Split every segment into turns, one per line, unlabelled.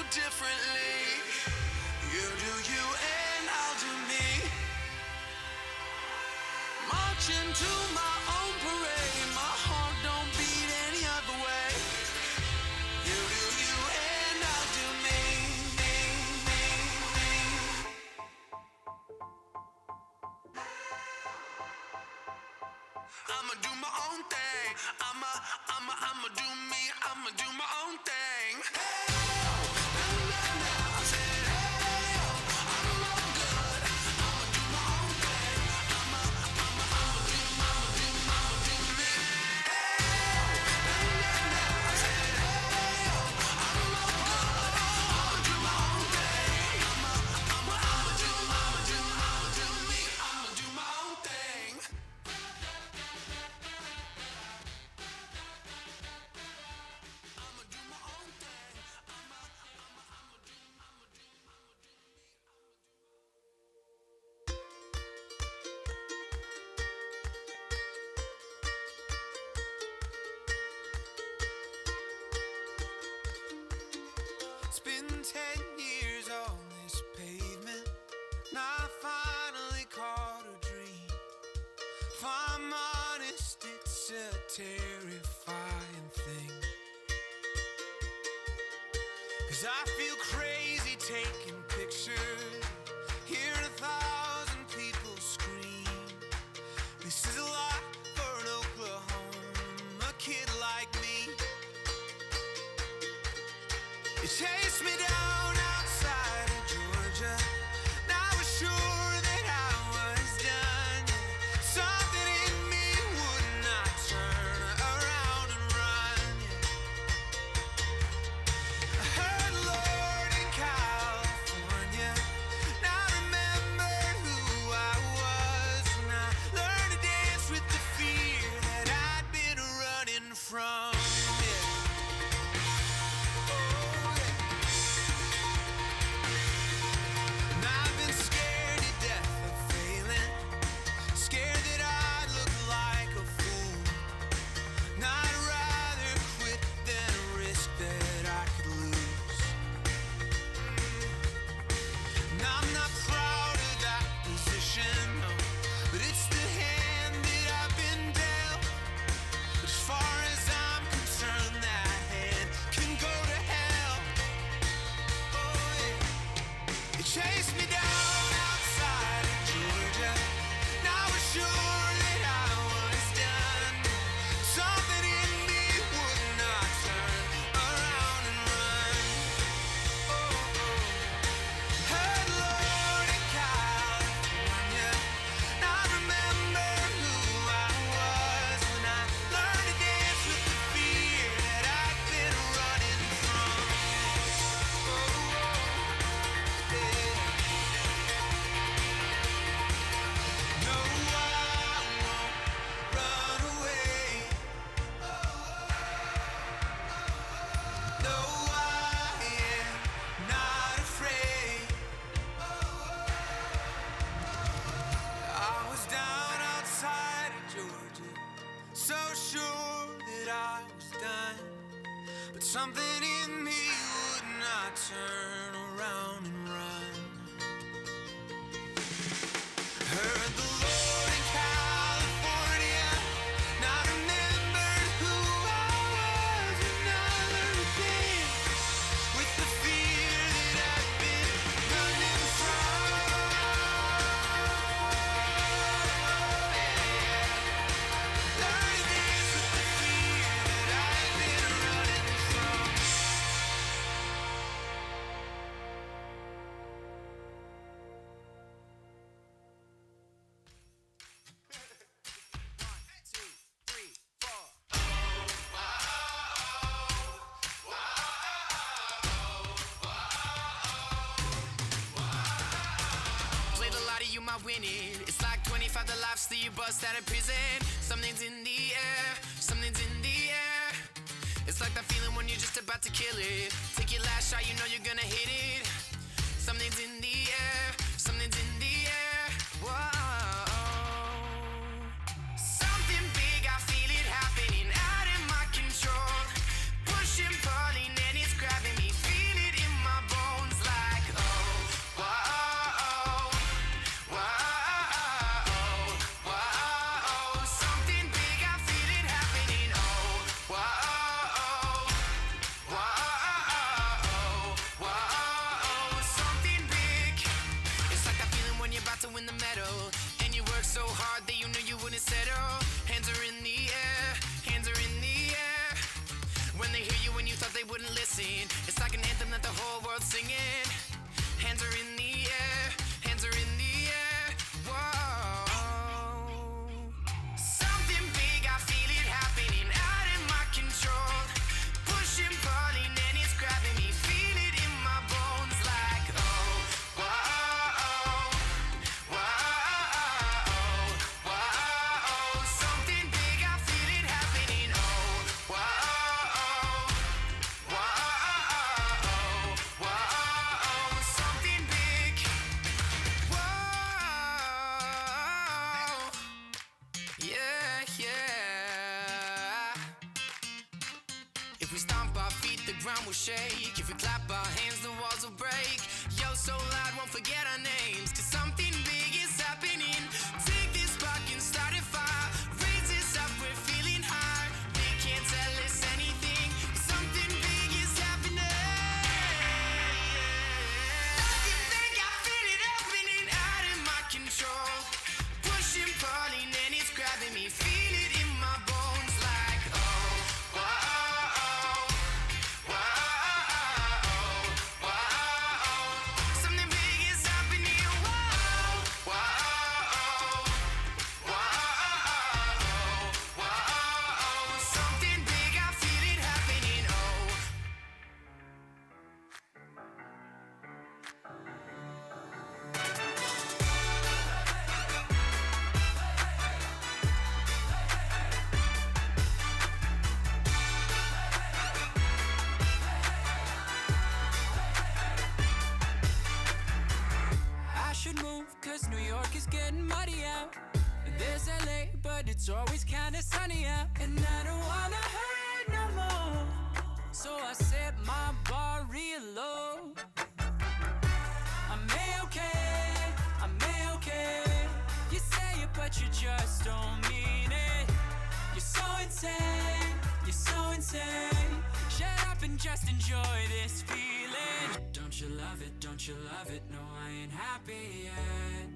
differently. You do you and I'll do me. Marching to my own parade. My heart don't beat any other way. You do you and I'll do me. I'ma do my own thing. I'ma do me. I'ma do my own thing. I said, hey, I'm no good. I'ma do my own thing. I'ma do me. I said, hey, I'm no good. I'ma do my own thing. I'ma do me. I'ma do my own thing. I'ma do my own thing. I'ma do It's been 10 years on this pavement, and I finally caught a dream. If I'm honest, it's a terrifying thing. 'Cause I feel crazy taking pictures, hearing 1,000 people scream. This is a lot for an Oklahoma kid like me. You chased me down outside of Georgia, and I was sure that I was done. Something in me would not turn around and run. I heard the Lord in California, and I remembered who I was when I learned to dance with the fear that I'd been running from. And I've been scared to death of failing, scared that I'd look like a fool. And I'd rather quit than risk that I could lose. And I'm not proud of that position, no, but it's the hand that I've been dealt. But as far as I'm concerned, that hand can go to hell. Oh yeah. It chased me down outside of Georgia, and I was sure that I was done. Something in me would not turn around and run. Oh, heard the Lord in California, and I remember who I was when I learned to dance with the fear that I'd been running from. Oh, yeah. No, I won't run away. No, I am not afraid. I was down outside of Georgia, so sure that I was done. But something in me would not turn around and run. Heard the Lord in California, and I remembered who I was when I learned to dance with the fear that I've been running from. Learned to dance with the fear that I've been running from. Played a lot of you might win it. It's like 25 the lives that you bust out of prison. Something's in the air, something's in the air. It's like that feeling when you're just about to kill it. Take your last shot, you know you're gonna hit it. Something's in the air, something's in the air. Whoa. Something big, I feel it happening out of my control. Pushing, pulling, and it's grabbing me. Feel it in my dancing. It's like an anthem that the whole world's singing. Hands are in the air, hands are in the air. Whoa. Something big, I feel it happening out in my control. Pushing, pulling, and it's grabbing me. Feel it in my bones like oh, whoa, whoa, whoa. Something big, I feel it happening. Oh, whoa, whoa, whoa. Something big. Whoa. Yeah, yeah. If we stomp our feet, the ground will shake. If we clap our hands, the walls will break. Yo, so loud, won't forget our names. Cause something big is happening. Take this spark and start a fire. Raise this up, we're feeling high. They can't tell us anything. Something big is happening. Something big, I feel it happening out in my control. Pushing, pulling, and it's grabbing me. Feel it in my bones like oh, whoa, whoa, whoa. Something big is happening. Whoa, whoa, whoa, whoa. Something big, I feel it happening. Oh.
I should move, cause New York is getting muddy out. There's LA, but it's always kinda sunny out. And I don't wanna hurt no more. So I set my bar real low. I'm A-okay, I'm A-okay. You say it, but you just don't mean it. You're so insane, you're so insane. Shut up and just enjoy this feeling. Don't you love it, don't you love it? No, I ain't happy yet,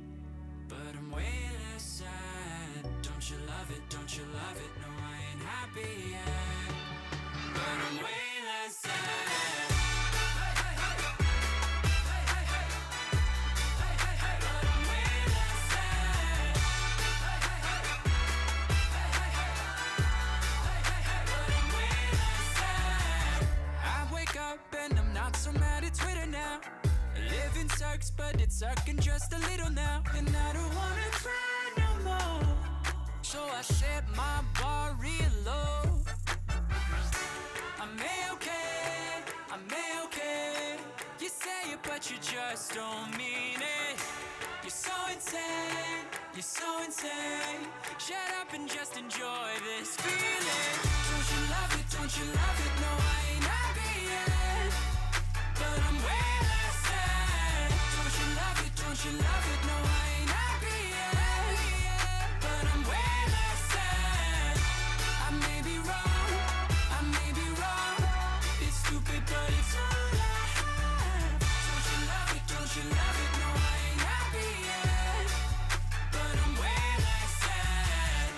but I'm way less sad. Don't you love it, don't you love it? No, I ain't happy yet, but I'm way less sad. But I'm way less sad. But I'm way less sad. I wake up and I'm not so mad at Twitter now. Living sucks, but it's sucking just a little now. And I don't wanna cry no more. So I set my bar real low. I'm A-okay, I'm A-okay. You say it, but you just don't mean it. You're so insane, you're so insane. Shut up and just enjoy this feeling. Don't you love it, don't you love it? No, I ain't happy yet, but I'm way less sad. Don't you love it, don't you love it? No, I ain't happy yet, but I'm way less sad. I may be wrong, I may be wrong. It's stupid, but it's all I have. Don't you love it, don't you love it? No, I ain't happy yet, but I'm way less sad.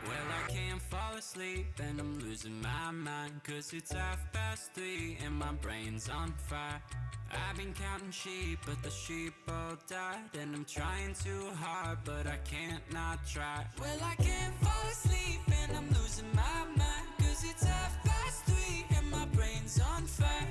Well, I can't fall asleep and I'm losing my mind, cause it's 3:30 and my brain's on fire. I've been counting sheep, but the sheep all died. And I'm trying too hard, but I can't not try. Well, I can't fall asleep and I'm losing my mind, cause it's 3:30 and my brain's on fire.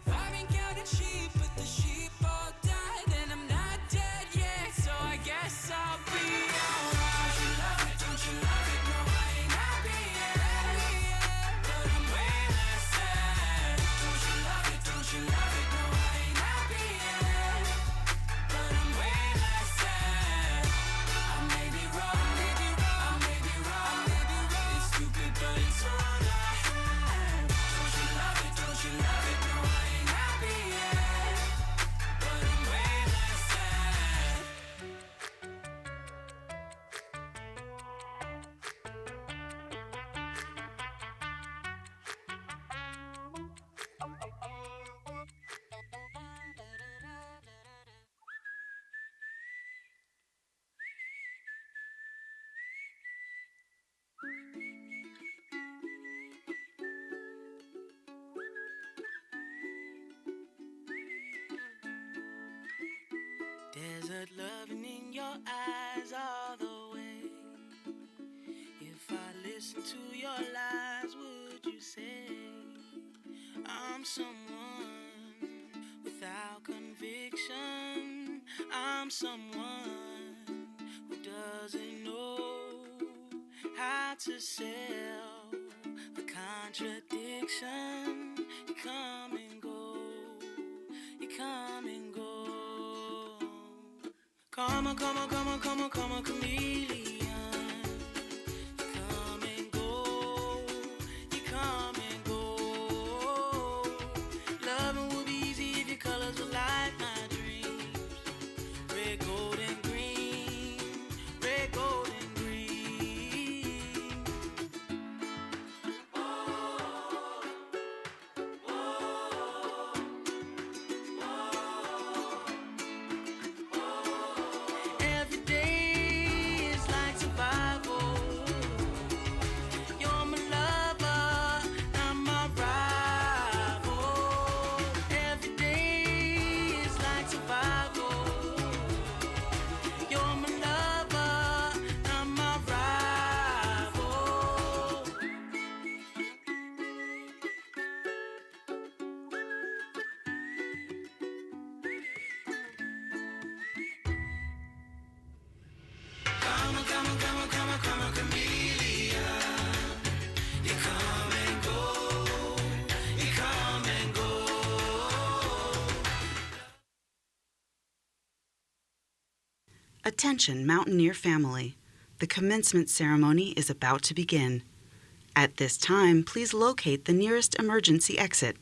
I've been counting sheep, but the sheep all died. And I'm not dead yet, so I guess I'll be alright. Don't you love it, don't you love it? No, I ain't happy yet, but I'm way less sad. Don't you love it, don't you love it? No, I ain't happy yet, but I'm way less sad. I may be wrong, I may be wrong, I may be wrong, I may
listen to your lies, would you say I'm someone without conviction? I'm someone who doesn't know how to sell the contradiction. You come and go, you come and go. Come on, come on, come on, come on, come on, chameleon. You come and go, you come and go. Loving would be easy if your colors were like my dreams. Red, gold, and green. Red, gold, and green. Every day is like survival. You're my lover, not my rival. Every day is like survival. You're my lover, not my rival. Come on, come on, come on, come on, come on, chameleon. You come and go, you come and go.
Attention, Mountaineer family. The commencement ceremony is about to begin. At this time, please locate the nearest emergency exit.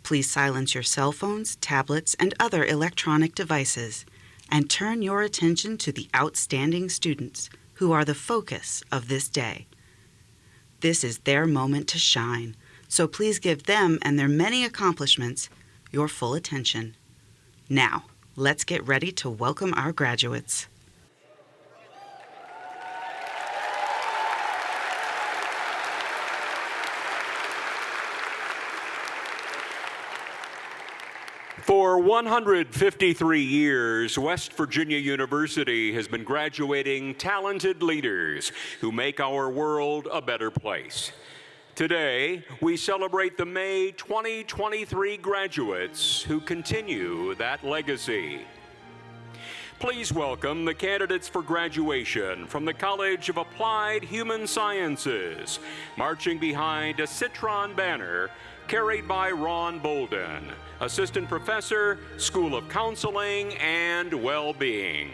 Please silence your cell phones, tablets, and other electronic devices, and turn your attention to the outstanding students who are the focus of this day. This is their moment to shine, so please give them and their many accomplishments your full attention. Now, let's get ready to welcome our graduates.
For 153 years, West Virginia University has been graduating talented leaders who make our world a better place. Today, we celebrate the May 2023 graduates who continue that legacy. Please welcome the candidates for graduation from the College of Applied Human Sciences, marching behind a Citron banner carried by Ron Bolden, Assistant Professor, School of Counseling and Well-Being.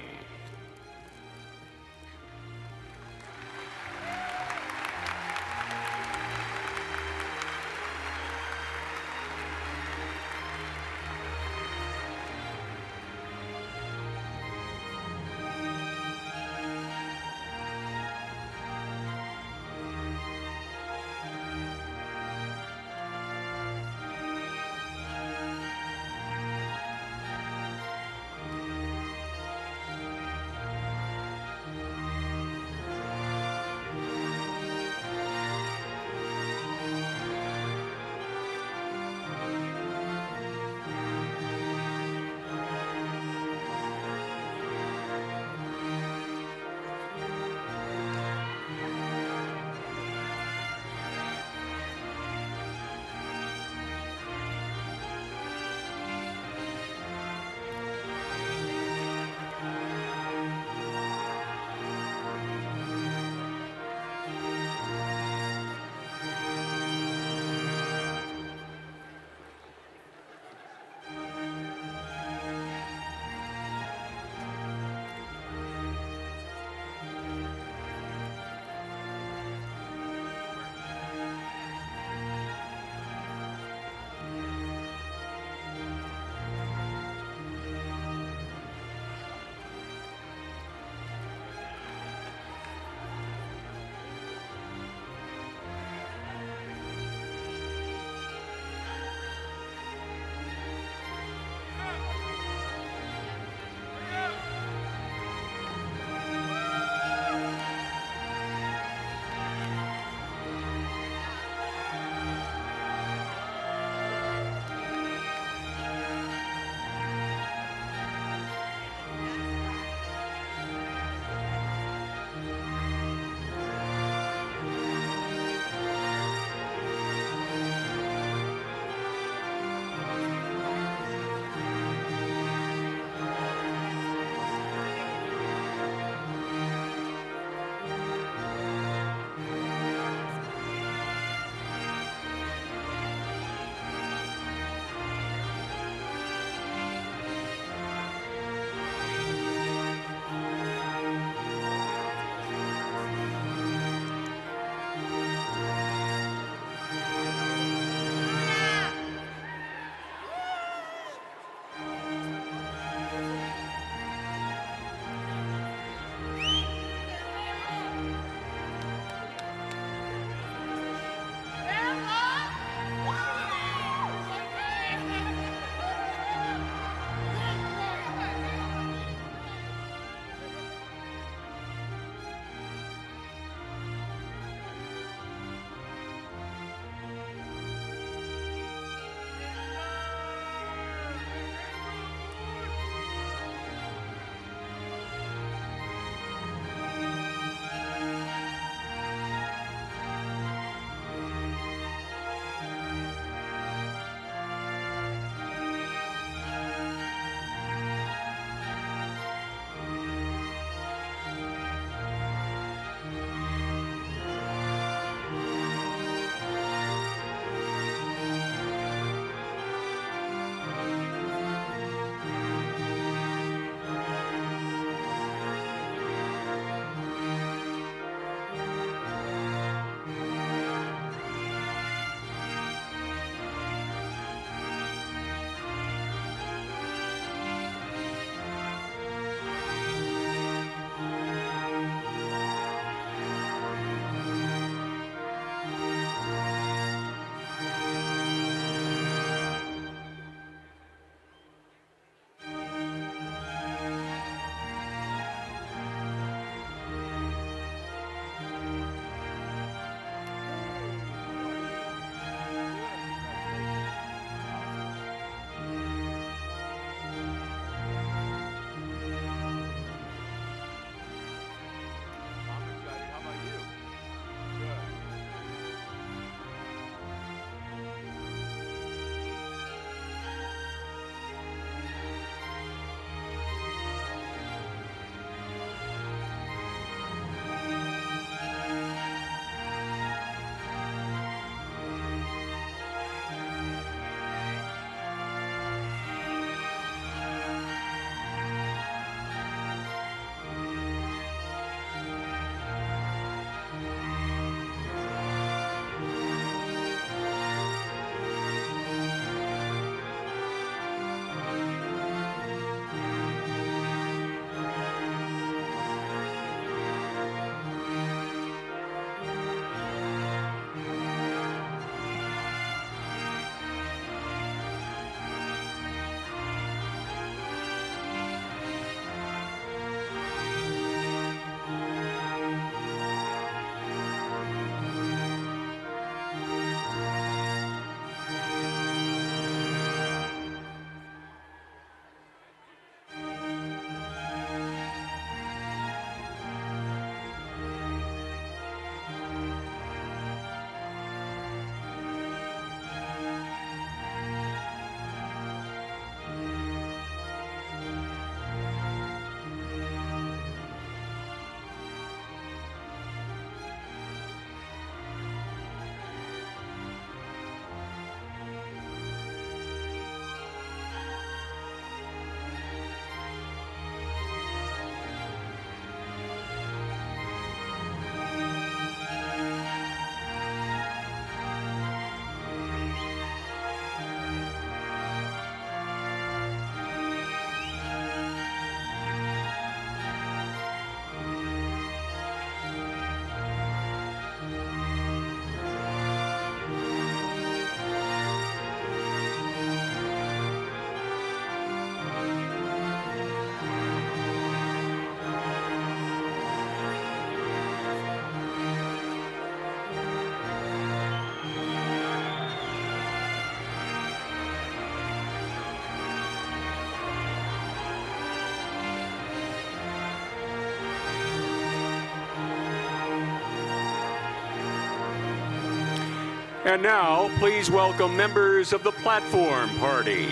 And now, please welcome members of the Platform Party.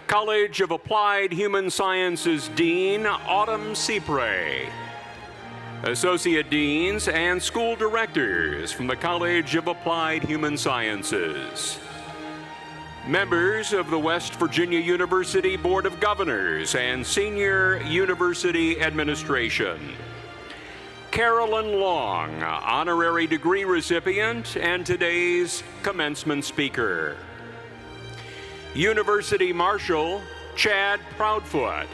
College of Applied Human Sciences Dean Autumn Cypre. Associate Deans and School Directors from the College of Applied Human Sciences. Members of the West Virginia University Board of Governors and Senior University Administration. Carolyn Long, honorary degree recipient and today's commencement speaker. University Marshal Chad Proudfoot.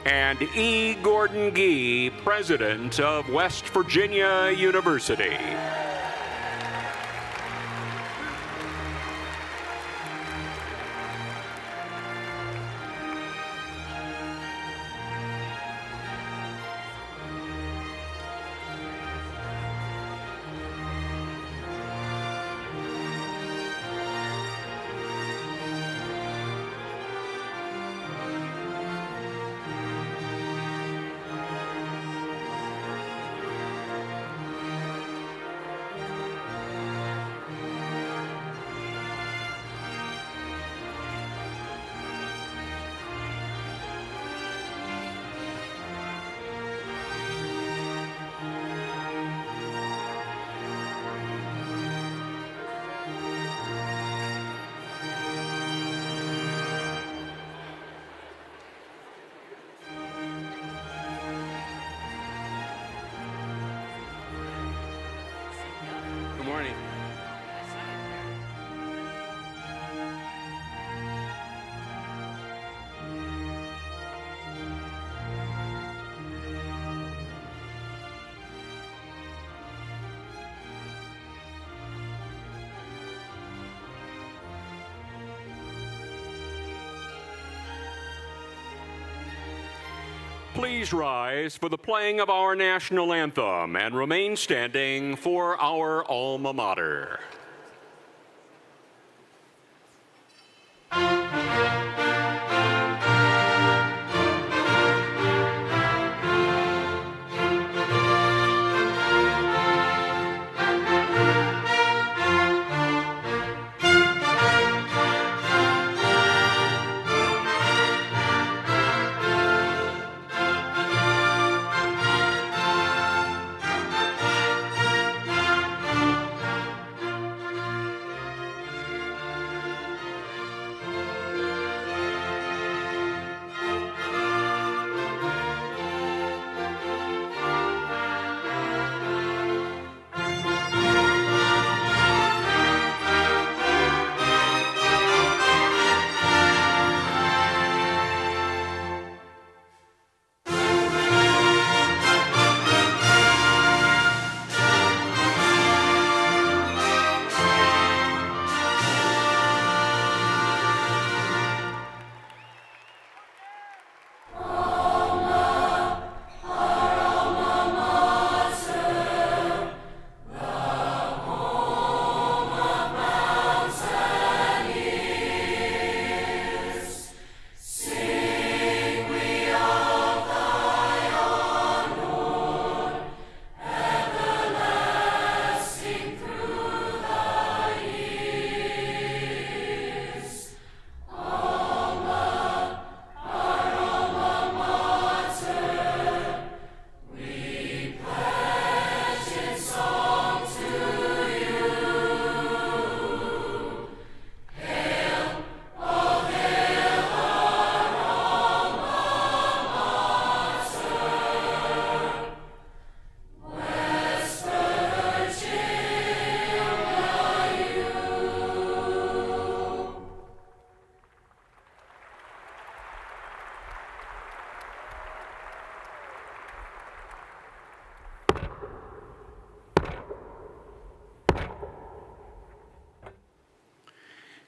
And E. Gordon Gee, President of West Virginia University. Good morning. Please rise for the playing of our national anthem and remain standing for our alma mater.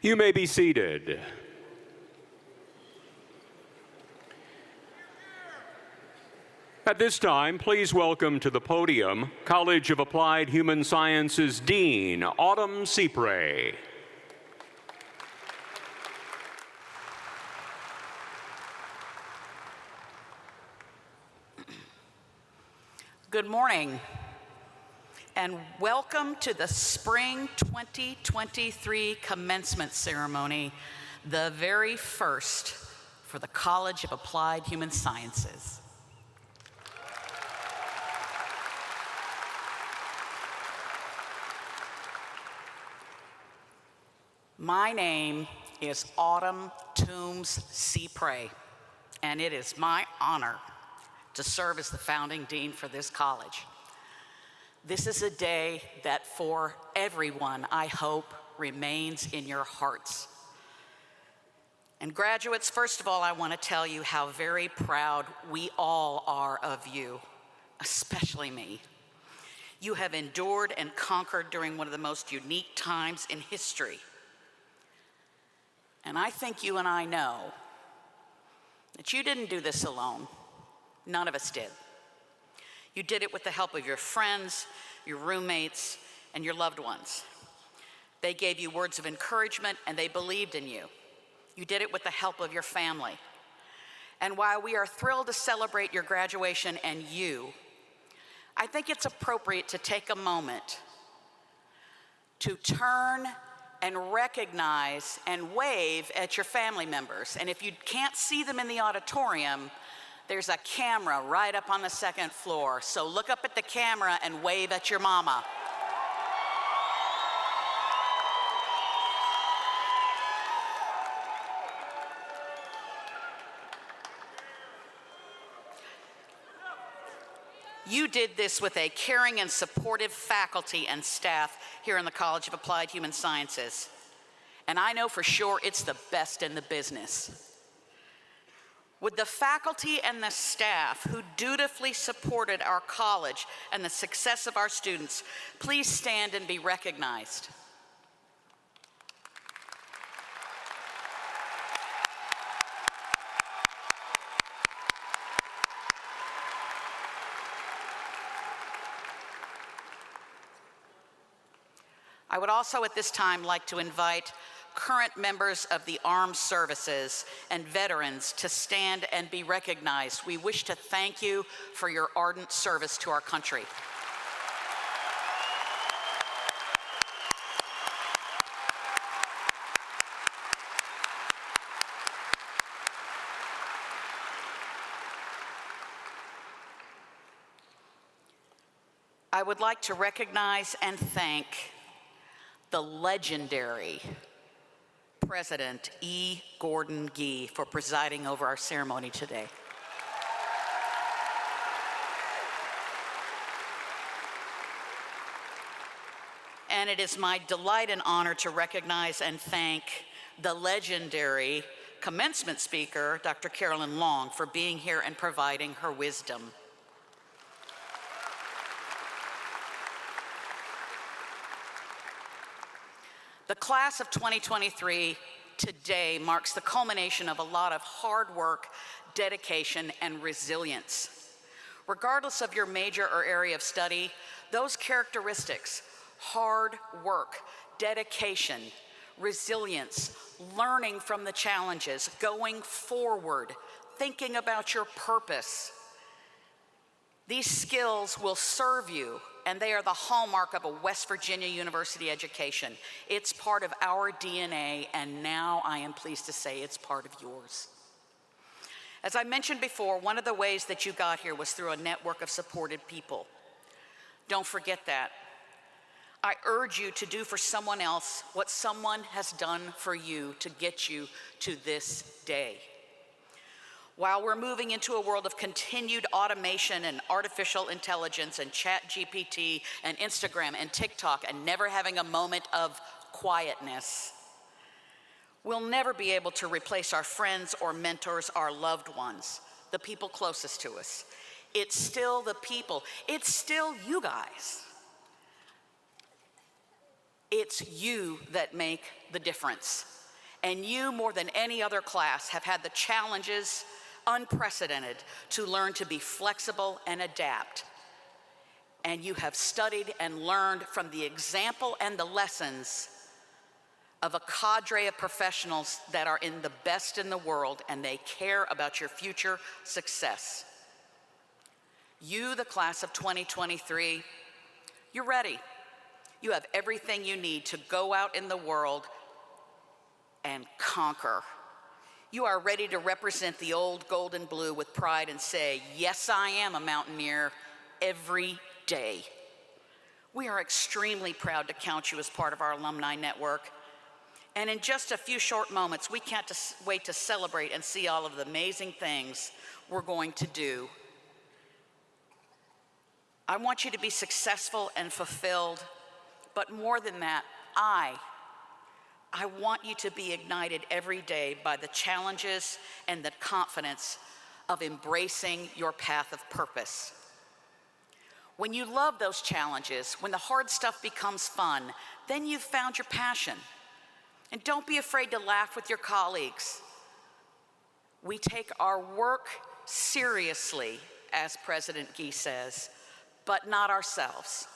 You may be seated. At this time, please welcome to the podium College of Applied Human Sciences Dean Autumn Cypre.
Good morning. and welcome to the Spring 2023 commencement ceremony, the very first for the College of Applied Human Sciences. My name is Autumn Toombs Cypre, and it is my honor to serve as the founding dean for this college. This is a day that for everyone, I hope, remains in your hearts. And graduates, first of all, I want to tell you how very proud we all are of you, especially me. You have endured and conquered during one of the most unique times in history. And I think you and I know that you didn't do this alone. None of us did. You did it with the help of your friends, your roommates, and your loved ones. They gave you words of encouragement and they believed in you. You did it with the help of your family. And while we are thrilled to celebrate your graduation and you, I think it's appropriate to take a moment to turn and recognize and wave at your family members. And if you can't see them in the auditorium, there's a camera right up on the second floor. So look up at the camera and wave at your mama. You did this with a caring and supportive faculty and staff here in the College of Applied Human Sciences. And I know for sure it's the best in the business. Would the faculty and the staff who dutifully supported our college and the success of our students please stand and be recognized? I would also at this time like to invite current members of the armed services and veterans to stand and be recognized. We wish to thank you for your ardent service to our country. I would like to recognize and thank the legendary President E. Gordon Gee for presiding over our ceremony today. And it is my delight and honor to recognize and thank the legendary commencement speaker, Dr. Carolyn Long, for being here and providing her wisdom. The class of 2023 today marks the culmination of a lot of hard work, dedication, and resilience. Regardless of your major or area of study, those characteristics, hard work, dedication, resilience, learning from the challenges, going forward, thinking about your purpose, these skills will serve you, and they are the hallmark of a West Virginia University education. It's part of our DNA, and now I am pleased to say it's part of yours. As I mentioned before, one of the ways that you got here was through a network of supported people. Don't forget that. I urge you to do for someone else what someone has done for you to get you to this day. While we're moving into a world of continued automation and artificial intelligence and ChatGPT and Instagram and TikTok and never having a moment of quietness, we'll never be able to replace our friends or mentors, our loved ones, the people closest to us. It's still the people. It's still you guys. It's you that make the difference. And you, more than any other class, have had the challenges unprecedented to learn to be flexible and adapt. And you have studied and learned from the example and the lessons of a cadre of professionals that are in the best in the world, and they care about your future success. You, the class of 2023, You're ready. You have everything you need to go out in the world and conquer. You are ready to represent the old gold and blue with pride and say, yes, I am a Mountaineer every day. We are extremely proud to count you as part of our alumni network. And in just a few short moments, we can't wait to celebrate and see all of the amazing things we're going to do. I want you to be successful and fulfilled, but more than that, I want you to be ignited every day by the challenges and the confidence of embracing your path of purpose. When you love those challenges, when the hard stuff becomes fun, then you've found your passion. And don't be afraid to laugh with your colleagues. We take our work seriously, as President Gee says, but not ourselves.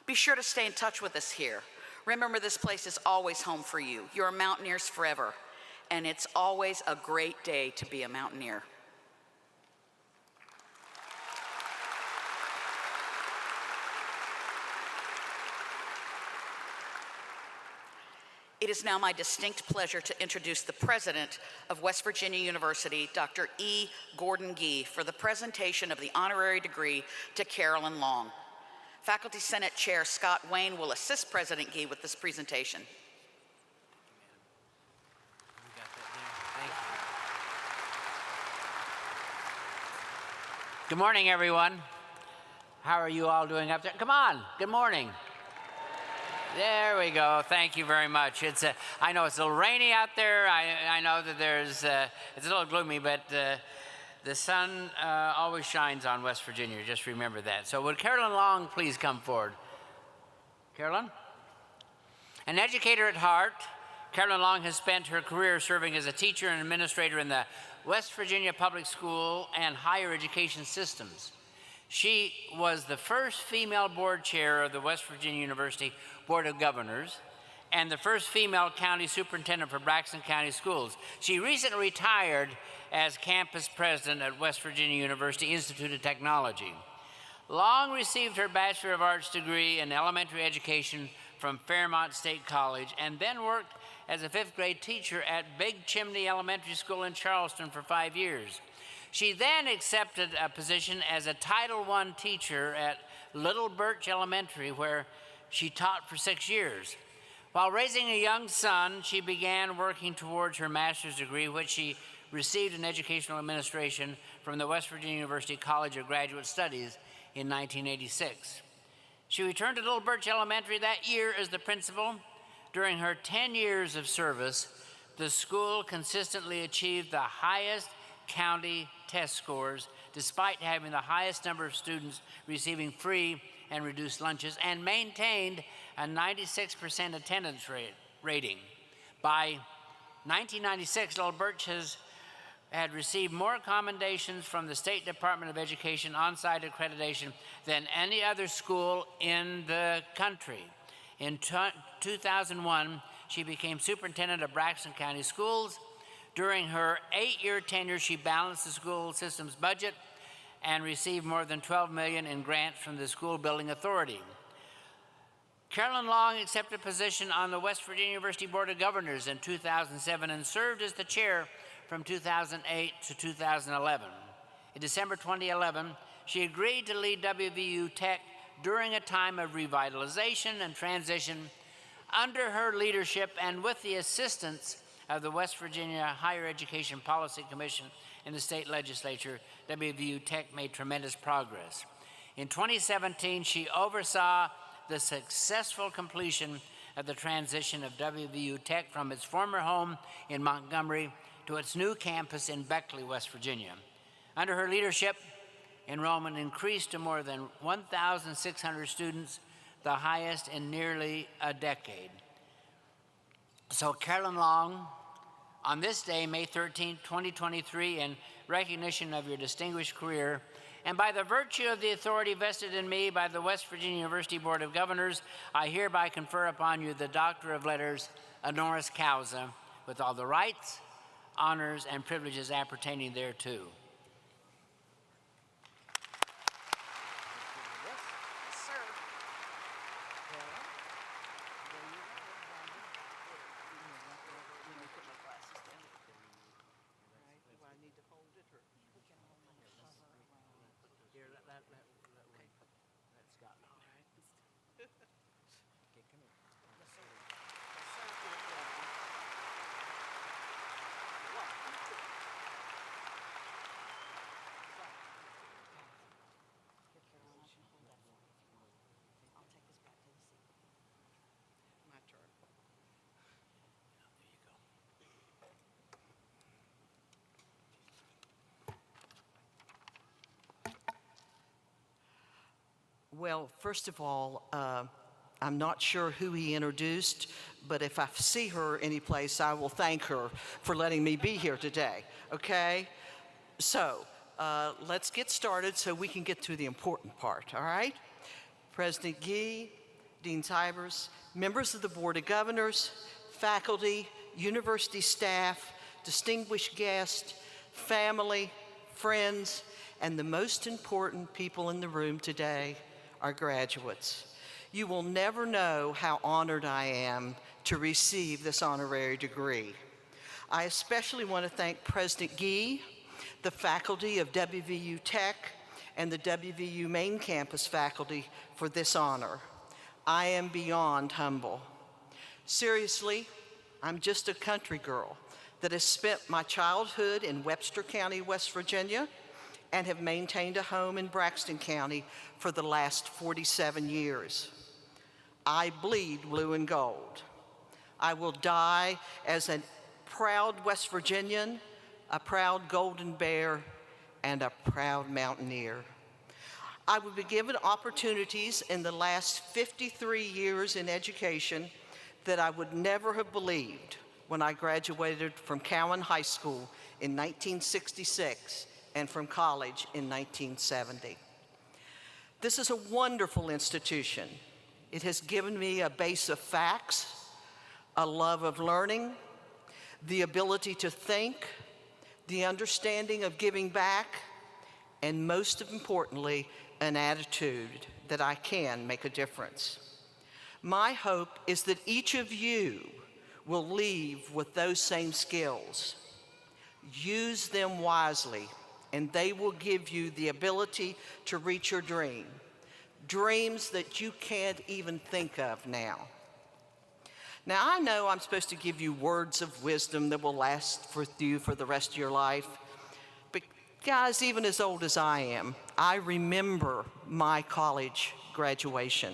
Be sure to stay in touch with us here. Remember, this place is always home for you. You're Mountaineers forever, and it's always a great day to be a Mountaineer. It is now my distinct pleasure to introduce the president of West Virginia University, Dr. E. Gordon Gee, for the presentation of the honorary degree to Carolyn Long. Faculty Senate Chair Scott Wayne will assist President Gee with this presentation.
Good morning, everyone. How are you all doing up there? Come on, good morning. There we go. Thank you very much. I know it's a little rainy out there. I know that it's a little gloomy, but the sun always shines on West Virginia. Just remember that. So would Carolyn Long please come forward? Carolyn? An educator at heart, Carolyn Long has spent her career serving as a teacher and administrator in the West Virginia public school and higher education systems. She was the first female board chair of the West Virginia University Board of Governors and the first female county superintendent for Braxton County Schools. She recently retired as campus president at West Virginia University Institute of Technology. Long received her Bachelor of Arts degree in elementary education from Fairmont State College and then worked as a fifth grade teacher at Big Chimney Elementary School in Charleston for 5 years. She then accepted a position as a Title I teacher at Little Birch Elementary, where she taught for 6 years. While raising a young son, she began working towards her master's degree, which she received in educational administration from the West Virginia University College of Graduate Studies in 1986. She returned to Little Birch Elementary that year as the principal. During her 10 years of service, the school consistently achieved the highest county test scores, despite having the highest number of students receiving free and reduced lunches, and maintained a 96% attendance rating. By 1996, Little Birch had received more commendations from the State Department of Education on-site accreditation than any other school in the country. In 2001, she became superintendent of Braxton County Schools. During her 8-year tenure, she balanced the school system's budget and received more than $12 million in grants from the School Building Authority. Carolyn Long accepted a position on the West Virginia University Board of Governors in 2007 and served as the chair from 2008 to 2011. In December 2011, she agreed to lead WVU Tech during a time of revitalization and transition. Under her leadership and with the assistance of the West Virginia Higher Education Policy Commission and the state legislature, WVU Tech made tremendous progress. In 2017, she oversaw the successful completion of the transition of WVU Tech from its former home in Montgomery to its new campus in Beckley, West Virginia. Under her leadership, enrollment increased to more than 1,600 students, the highest in nearly a decade. So Carolyn Long, on this day, May 13, 2023, in recognition of your distinguished career, and by the virtue of the authority vested in me by the West Virginia University Board of Governors, I hereby confer upon you the Doctor of Letters, honoris causa, with all the rights, honors, and privileges appertaining thereto.
Well, first of all, I'm not sure who he introduced, but if I see her anyplace, I will thank her for letting me be here today, okay? So, let's get started so we can get to the important part, all right? President Gee, Dean Tybers, members of the Board of Governors, faculty, university staff, distinguished guests, family, friends, and the most important people in the room today, our graduates. You will never know how honored I am to receive this honorary degree. I especially want to thank President Gee, the faculty of WVU Tech, and the WVU main campus faculty for this honor. I am beyond humble. Seriously, I'm just a country girl that has spent my childhood in Webster County, West Virginia, and have maintained a home in Braxton County for the last 47 years. I bleed blue and gold. I will die as a proud West Virginian, a proud Golden Bear, and a proud mountaineer. I would be given opportunities in the last 53 years in education that I would never have believed when I graduated from Cowan High School in 1966 and from college in 1970. This is a wonderful institution. It has given me a base of facts, a love of learning, the ability to think, the understanding of giving back, and most importantly, an attitude that I can make a difference. My hope is that each of you will leave with those same skills. Use them wisely, and they will give you the ability to reach your dreams that you can't even think of now. Now, I know I'm supposed to give you words of wisdom that will last with you for the rest of your life, but guys, even as old as I am, I remember my college graduation.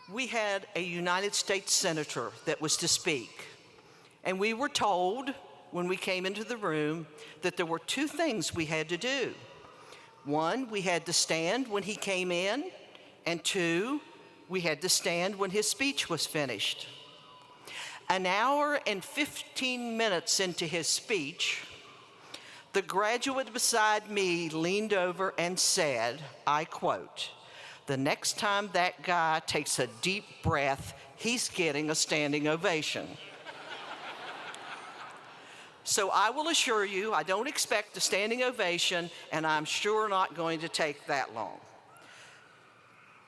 We had a United States Senator that was to speak, and we were told when we came into the room that there were two things we had to do. One, we had to stand when he came in, and two, we had to stand when his speech was finished. An hour and 15 minutes into his speech, the graduate beside me leaned over and said, I quote, "The next time that guy takes a deep breath, he's getting a standing ovation." So I will assure you, I don't expect a standing ovation, and I'm sure not going to take that long.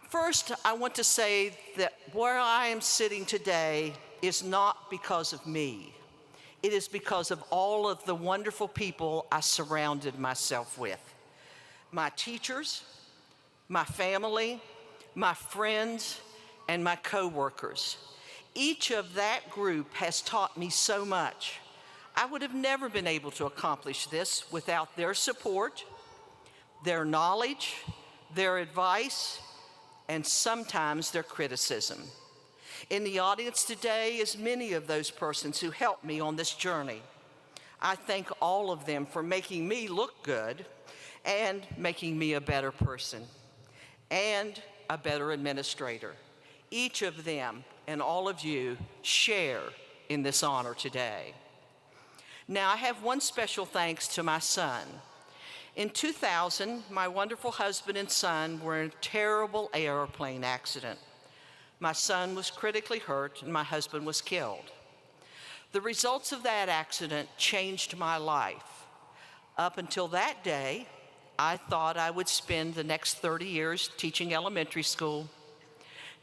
First, I want to say that where I am sitting today is not because of me. It is because of all of the wonderful people I surrounded myself with. My teachers, my family, my friends, and my coworkers. Each of that group has taught me so much. I would have never been able to accomplish this without their support, their knowledge, their advice, and sometimes their criticism. In the audience today is many of those persons who helped me on this journey. I thank all of them for making me look good and making me a better person and a better administrator. Each of them and all of you share in this honor today. Now, I have one special thanks to my son. In 2000, my wonderful husband and son were in a terrible airplane accident. My son was critically hurt and my husband was killed. The results of that accident changed my life. Up until that day, I thought I would spend the next 30 years teaching elementary school,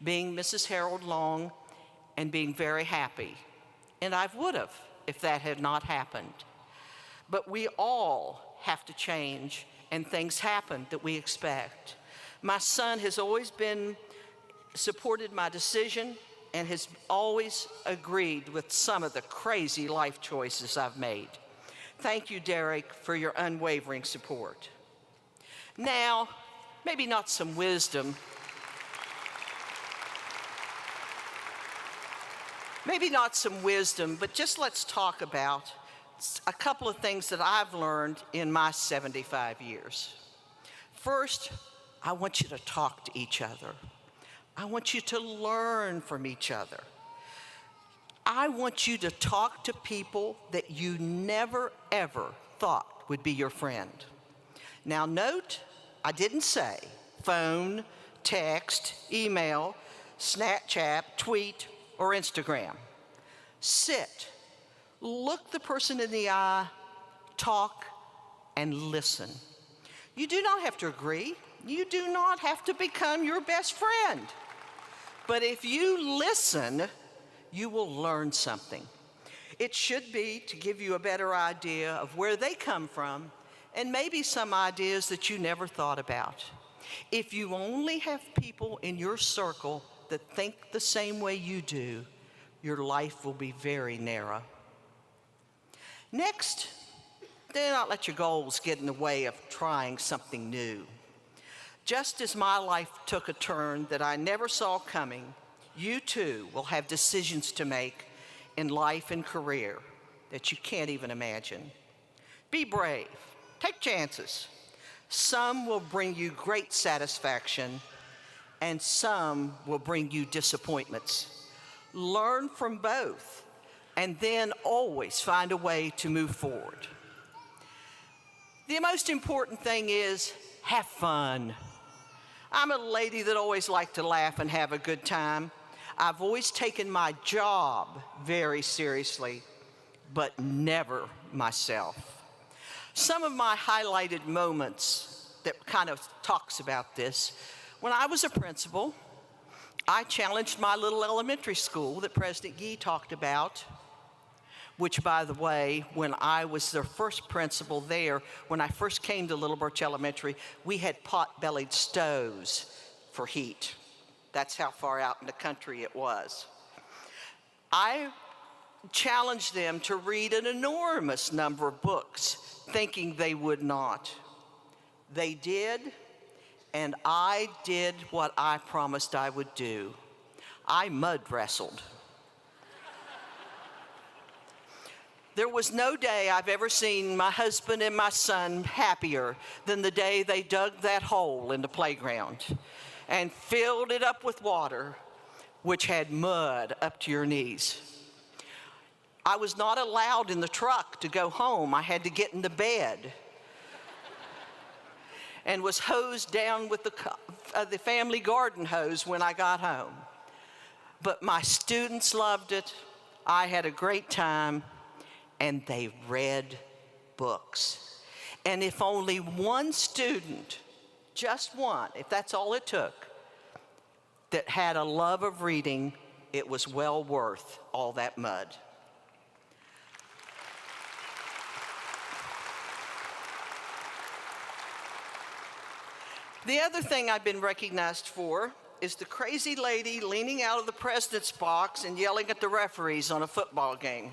being Mrs. Harold Long, and being very happy. And I would have if that had not happened. But we all have to change, and things happen that we expect. My son has always been supported my decision and has always agreed with some of the crazy life choices I've made. Thank you, Derek, for your unwavering support. Now, maybe not some wisdom, but just let's talk about a couple of things that I've learned in my 75 years. First, I want you to talk to each other. I want you to learn from each other. I want you to talk to people that you never, ever thought would be your friend. Now note, I didn't say phone, text, email, Snapchat, tweet, or Instagram. Sit, look the person in the eye, talk, and listen. You do not have to agree. You do not have to become your best friend. But if you listen, you will learn something. It should be to give you a better idea of where they come from and maybe some ideas that you never thought about. If you only have people in your circle that think the same way you do, your life will be very narrow. Next, do not let your goals get in the way of trying something new. Just as my life took a turn that I never saw coming, you too will have decisions to make in life and career that you can't even imagine. Be brave, take chances. Some will bring you great satisfaction, and some will bring you disappointments. Learn from both, and then always find a way to move forward. The most important thing is have fun. I'm a lady that always liked to laugh and have a good time. I've always taken my job very seriously, but never myself. Some of my highlighted moments that kind of talks about this, when I was a principal, I challenged my little elementary school that President Gee talked about, which, by the way, when I was their first principal there, when I first came to Little Birch Elementary, we had pot-bellied stoves for heat. That's how far out in the country it was. I challenged them to read an enormous number of books, thinking they would not. They did, and I did what I promised I would do. I mud wrestled. There was no day I've ever seen my husband and my son happier than the day they dug that hole in the playground and filled it up with water, which had mud up to your knees. I was not allowed in the truck to go home. I had to get into bed and was hosed down with the family garden hose when I got home. But my students loved it. I had a great time. And they read books. And if only one student, just one, if that's all it took, that had a love of reading, it was well worth all that mud. The other thing I've been recognized for is the crazy lady leaning out of the president's box and yelling at the referees on a football game.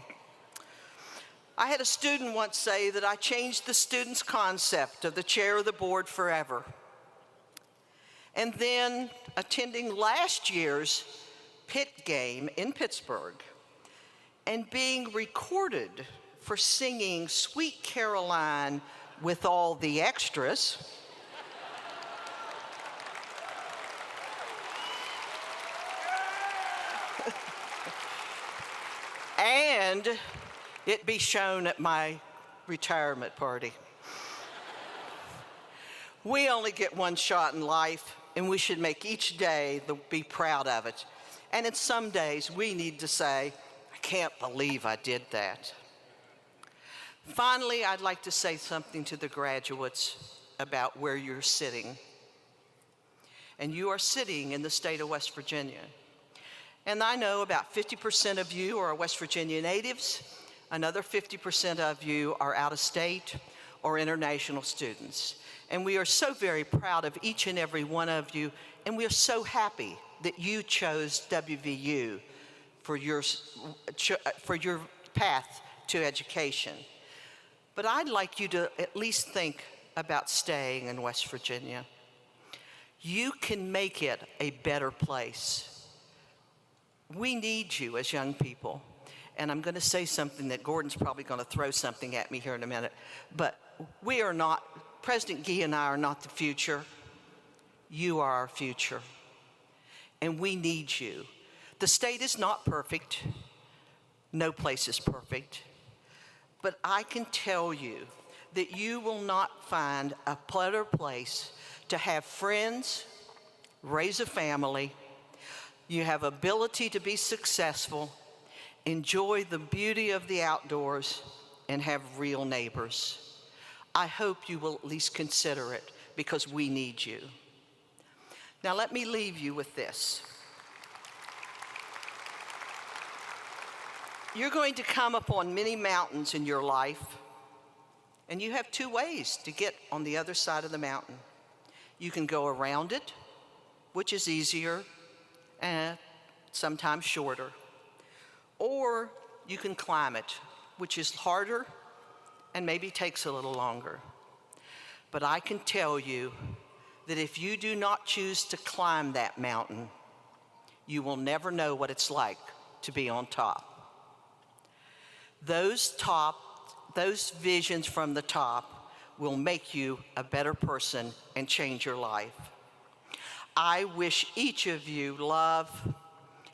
I had a student once say that I changed the student's concept of the chair of the board forever. And then attending last year's Pitt game in Pittsburgh and being recorded for singing Sweet Caroline with all the extras. And it be shown at my retirement party. We only get one shot in life, and we should make each day be proud of it. And in some days, we need to say, I can't believe I did that. Finally, I'd like to say something to the graduates about where you're sitting. And you are sitting in the state of West Virginia. And I know about 50% of you are West Virginia natives. Another 50% of you are out of state, or international students. And we are so very proud of each and every one of you, and we are so happy that you chose WVU for your path to education. But I'd like you to at least think about staying in West Virginia. You can make it a better place. We need you as young people. And I'm going to say something that Gordon's probably going to throw something at me here in a minute. But we are not, President Gee and I are not the future. You are our future. And we need you. The state is not perfect. No place is perfect. But I can tell you that you will not find a better place to have friends, raise a family, you have ability to be successful, enjoy the beauty of the outdoors, and have real neighbors. I hope you will at least consider it, because we need you. Now let me leave you with this. You're going to come upon many mountains in your life, and you have two ways to get on the other side of the mountain. You can go around it, which is easier and sometimes shorter. Or you can climb it, which is harder and maybe takes a little longer. But I can tell you that if you do not choose to climb that mountain, you will never know what it's like to be on top. Those visions from the top will make you a better person and change your life. I wish each of you love,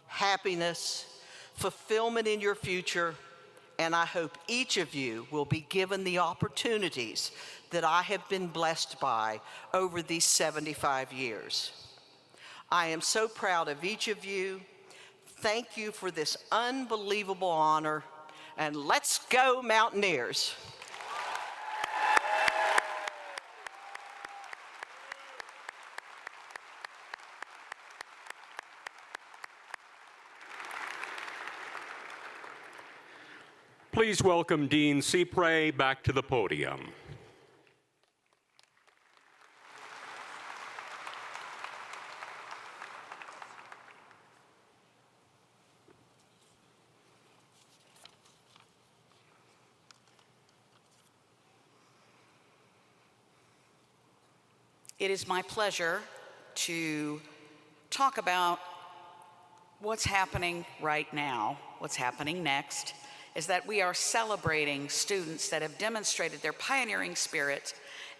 happiness, fulfillment in your future, and I hope each of you will be given the opportunities that I have been blessed by over these 75 years. I am so proud of each of you. Thank you for this unbelievable honor, and let's go Mountaineers.
Please welcome Dean Ciepray back to the podium.
It is my pleasure to talk about what's happening right now, what's happening next, is that we are celebrating students that have demonstrated their pioneering spirit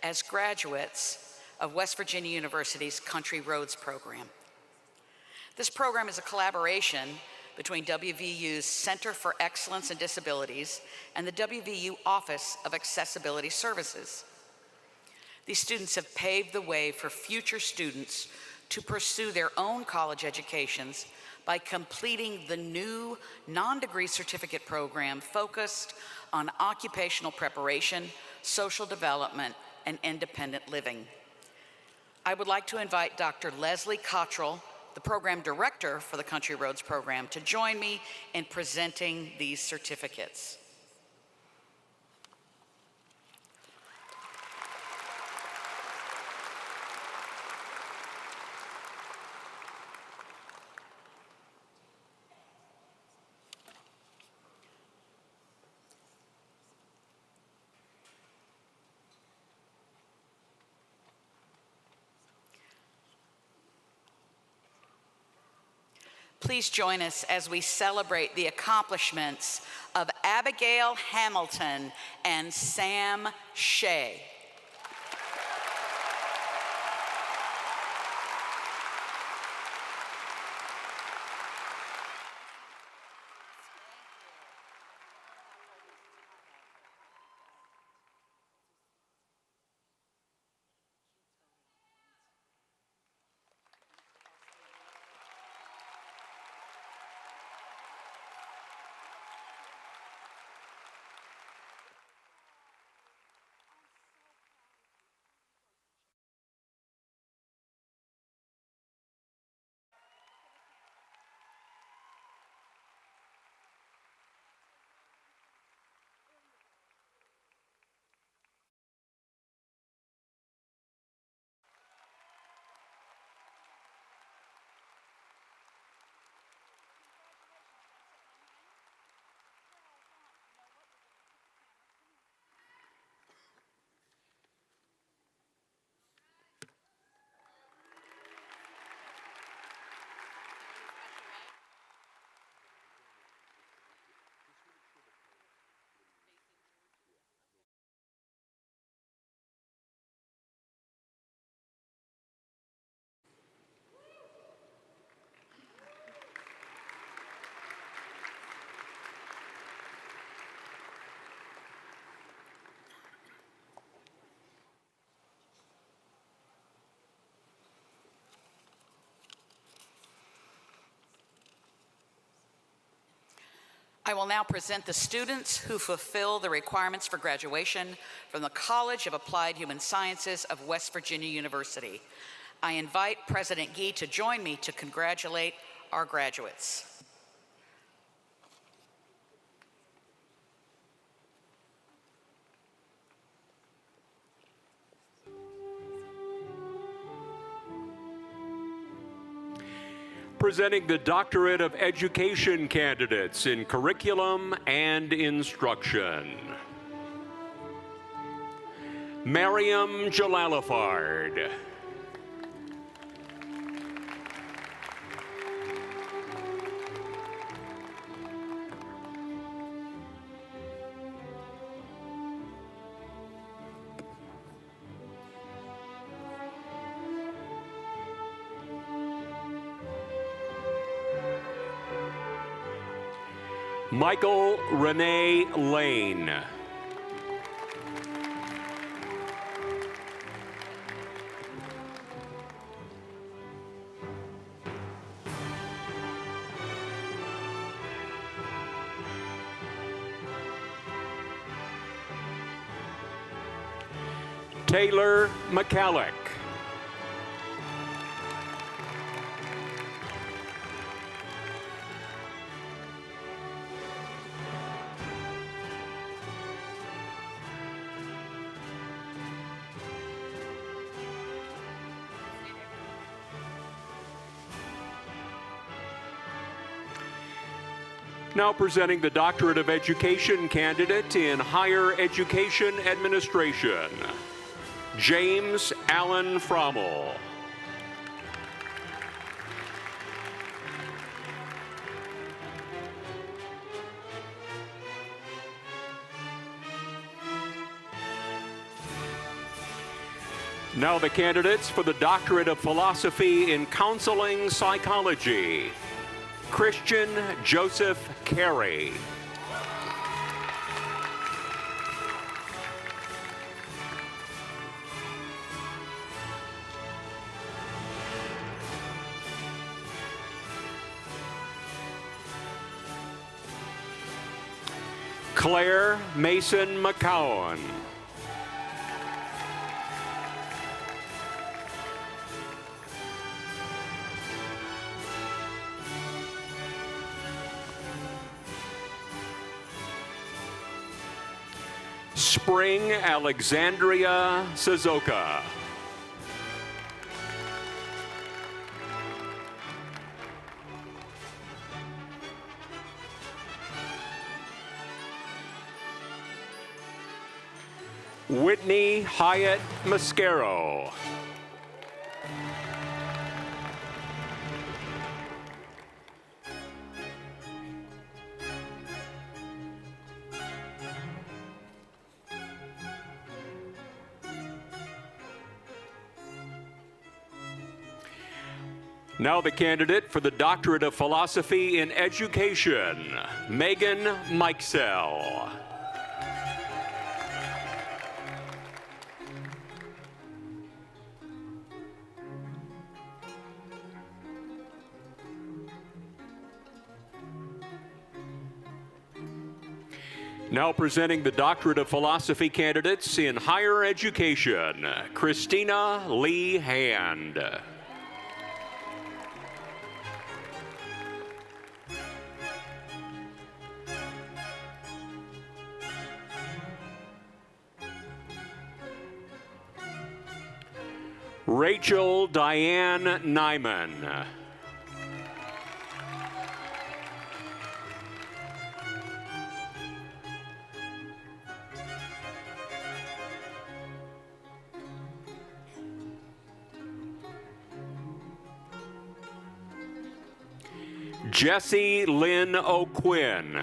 as graduates of West Virginia University's Country Roads program. This program is a collaboration between WVU's Center for Excellence in Disabilities and the WVU Office of Accessibility Services. These students have paved the way for future students to pursue their own college educations by completing the new non-degree certificate program focused on occupational preparation, social development, and independent living. I would like to invite Dr. Leslie Cottrell, the program director for the Country Roads program, to join me in presenting these certificates. Please join us as we celebrate the accomplishments of Abigail Hamilton and Sam Shea. I will now present the students who fulfill the requirements for graduation from the College of Applied Human Sciences of West Virginia University. I invite President Gee to join me to congratulate our graduates.
Presenting the Doctorate of Education candidates in Curriculum and Instruction. Mariam Jalalafard. Michael Renee Lane. Taylor McCallick. Now presenting the Doctorate of Education candidate in Higher Education Administration, James Allen Frommel. Now the candidates for the Doctorate of Philosophy in Counseling Psychology, Christian Joseph Carey. Claire Mason McCowan. Spring Alexandria Suzuka. Whitney Hyatt Mascaro. Now the candidate for the Doctorate of Philosophy in Education, Megan Mikesell. Now presenting the Doctorate of Philosophy candidates in Higher Education, Christina Lee Hand. Rachel Diane Nyman. Jessie Lynn O'Quinn.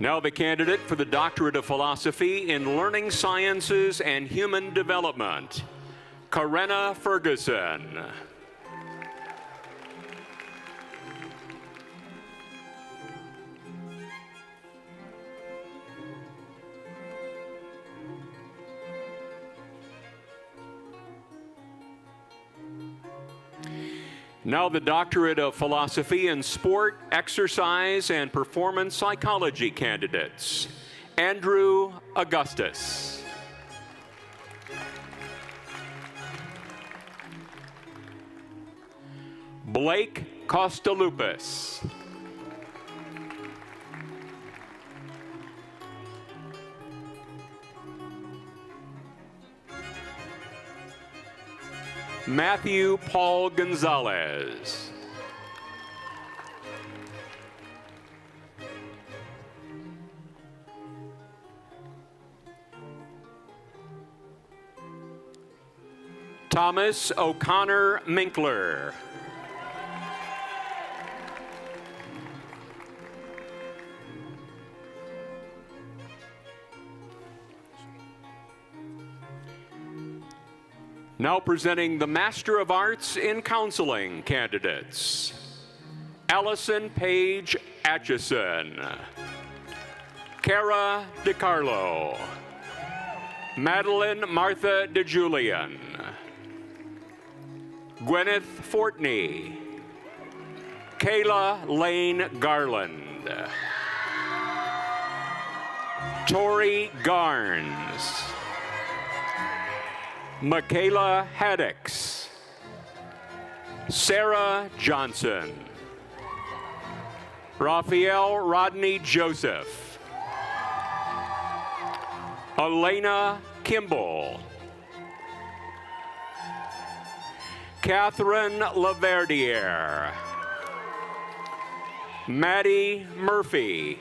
Now the candidate for the Doctorate of Philosophy in Learning Sciences and Human Development, Karenna Ferguson. Now the Doctorate of Philosophy in Sport, Exercise, and Performance Psychology candidates. Andrew Augustus. Blake Costalupis. Matthew Paul Gonzalez. Thomas O'Connor Minkler. Now presenting the Master of Arts in Counseling candidates. Allison Paige Atchison. Cara DiCarlo. Madeline Martha DeJulian. Gwyneth Fortney. Kayla Lane Garland. Tori Garnes. Michaela Haddix. Sarah Johnson. Raphael Rodney Joseph. Elena Kimball. Catherine Laverdiere. Maddie Murphy.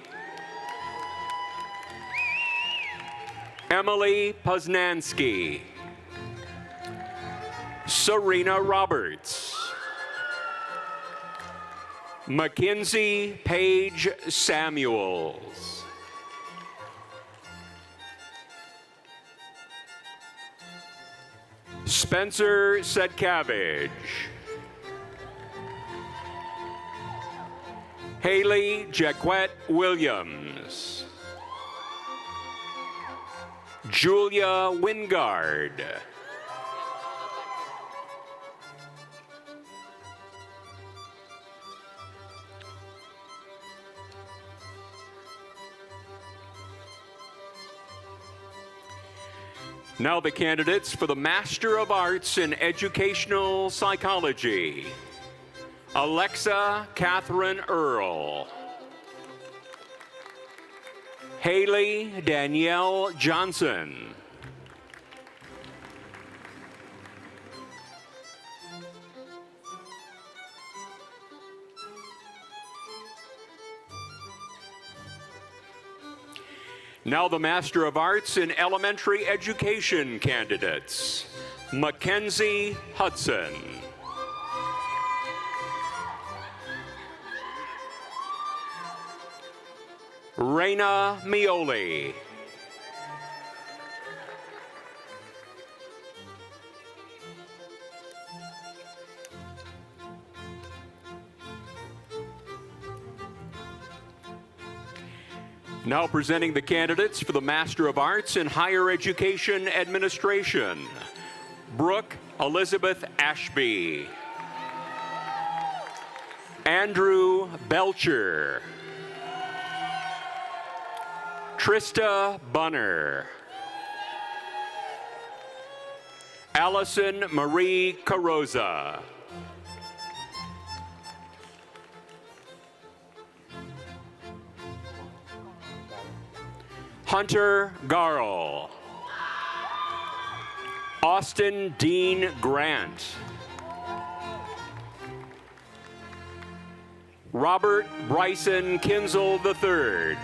Emily Poznansky. Serena Roberts. Mackenzie Page Samuels. Spencer Sedkavage. Haley Jaquette Williams. Julia Wingard. Now the candidates for the Master of Arts in Educational Psychology. Alexa Catherine Earl. Haley Danielle Johnson. Now the Master of Arts in Elementary Education candidates. Mackenzie Hudson. Raina Mioli. Now presenting the candidates for the Master of Arts in Higher Education Administration. Brooke Elizabeth Ashby. Andrew Belcher. Trista Bunner. Allison Marie Carroza. Hunter Garl. Austin Dean Grant. Robert Bryson Kinzel III.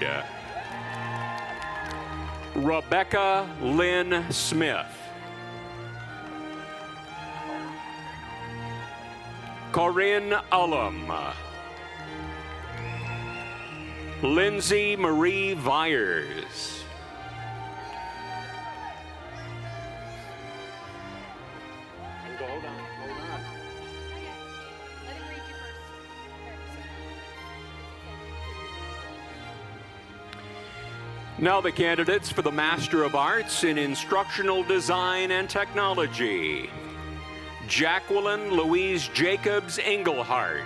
Rebecca Lynn Smith. Corinne Ullum. Lindsay Marie Vyers. Now the candidates for the Master of Arts in Instructional Design and Technology. Jacqueline Louise Jacobs Englehart.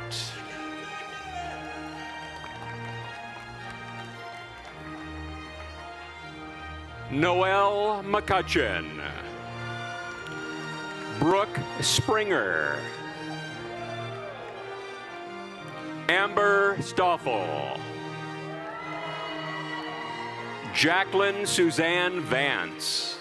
Noelle McCutcheon. Brooke Springer. Amber Stoffel. Jacqueline Suzanne Vance.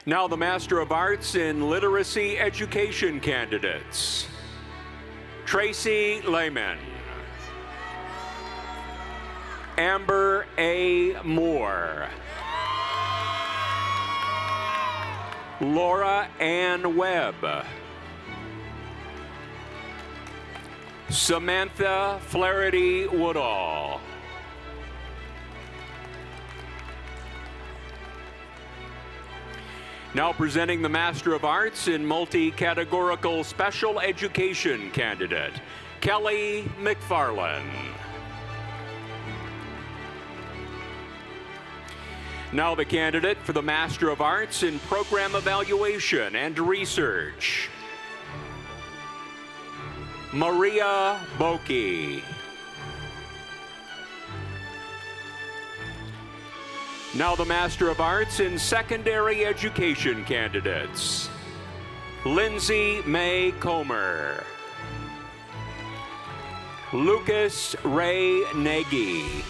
Now the Master of Arts in Literacy Education candidates. Tracy Lehman. Amber A. Moore. Laura Ann Webb. Samantha Flaherty Woodall. Now presenting the Master of Arts in Multi-Categorical Special Education candidate, Kelly McFarland. Now the candidate for the Master of Arts in Program Evaluation and Research, Maria Boki. Now the Master of Arts in Secondary Education candidates, Lindsay May Comer, Lucas Ray Nagy,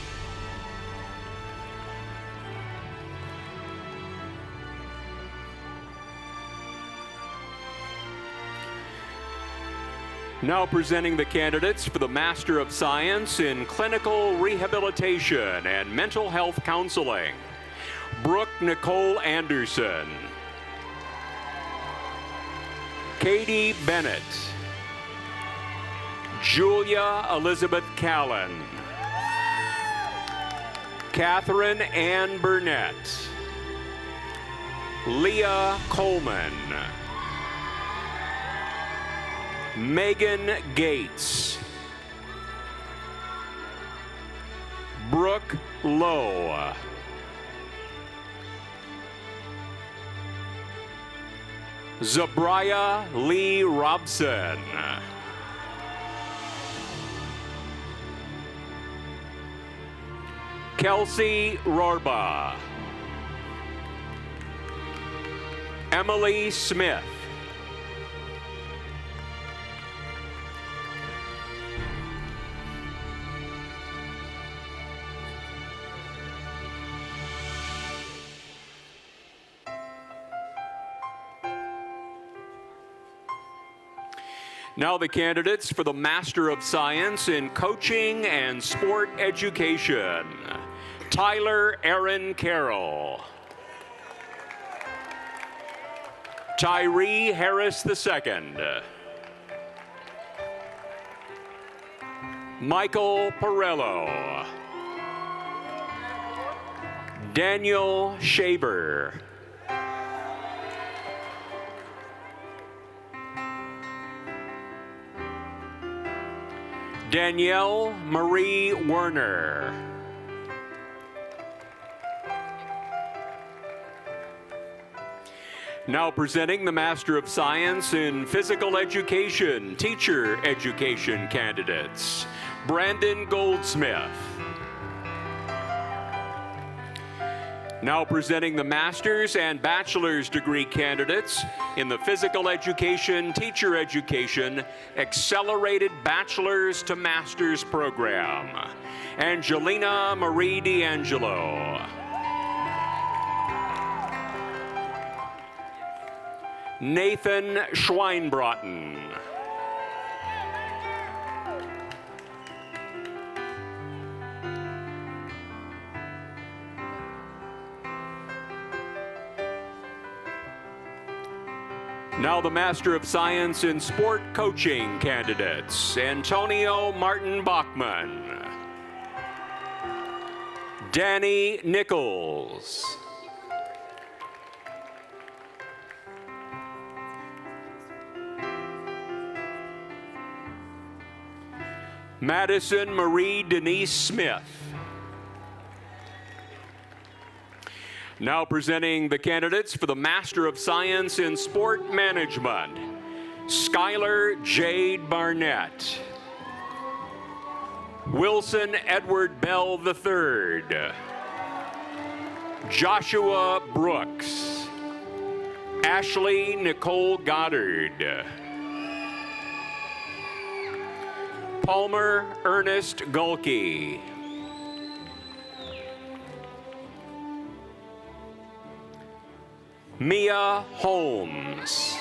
now presenting the candidates for the Master of Science in Clinical Rehabilitation and Mental Health Counseling, Brooke Nicole Anderson, Katie Bennett, Julia Elizabeth Callan, Catherine Ann Burnett, Leah Coleman, Megan Gates, Brooke Lowe, Zabriah Lee Robson, Kelsey Rorba, Emily Smith, now the candidates for the Master of Science in Coaching and Sport Education, Tyler Aaron Carroll, Tyree Harris II, Michael Perello, Daniel Shaber, Danielle Marie Werner, now presenting the Master of Science in Physical Education, Teacher Education candidates, Brandon Goldsmith. Now presenting the Master's and Bachelor's degree candidates in the Physical Education, Teacher Education, Accelerated Bachelor's to Master's program, Angelina Marie D'Angelo, Nathan Schweinbraten, now the Master of Science in Sport Coaching candidates, Antonio Martin Bachman, Danny Nichols. Madison Marie Denise Smith. Now presenting the candidates for the Master of Science in Sport Management. Skylar Jade Barnett. Wilson Edward Bell III. Joshua Brooks. Ashley Nicole Goddard. Palmer Ernest Gulke. Mia Holmes.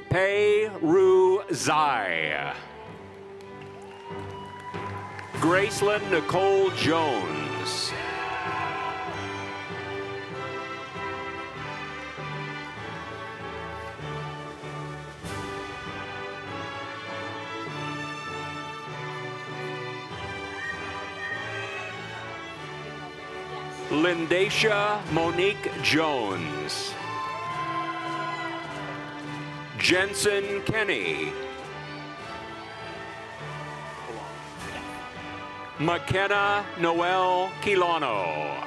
Pei Ru Zai. Gracelyn Nicole Jones. Lindacia Monique Jones. Jensen Kenny. McKenna Noel Quilano.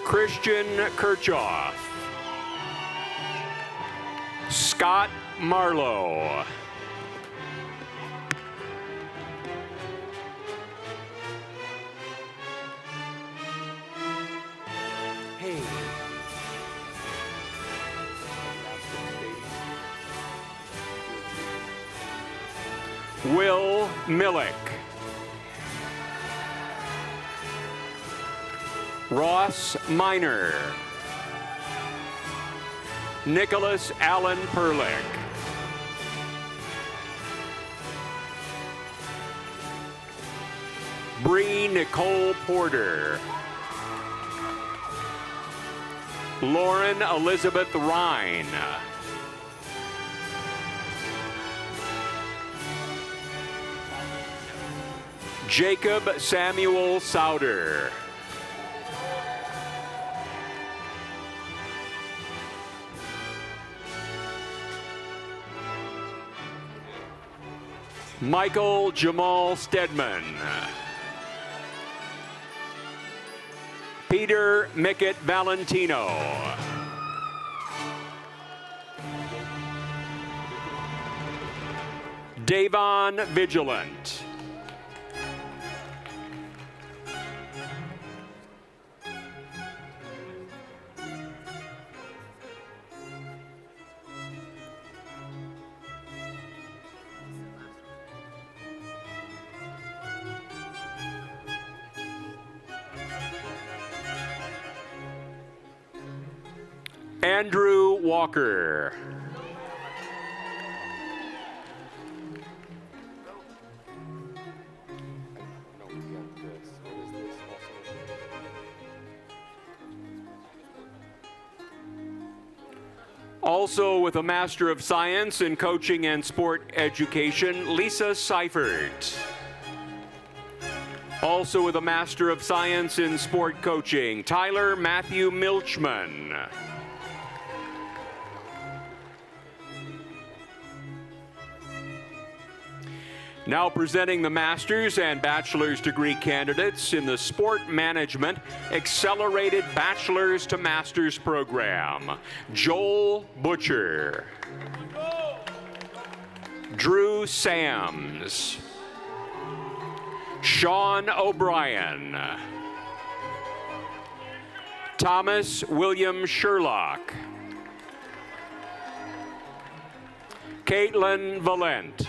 Christian Kirchhoff. Scott Marlowe. Hey. Will Millick. Ross Miner. Nicholas Allen Perlick. Bree Nicole Porter. Lauren Elizabeth Rhine. Jacob Samuel Souder. Michael Jamal Stedman. Peter Mickett Valentino. Davon Vigilant. Andrew Walker. Also with a Master of Science in Coaching and Sport Education, Lisa Seifert. Also with a Master of Science in Sport Coaching, Tyler Matthew Milchman. Now presenting the master's and bachelor's degree candidates in the Sport Management Accelerated Bachelor's to Master's Program. Joel Butcher. Drew Sams. Sean O'Brien. Thomas William Sherlock. Caitlin Valent.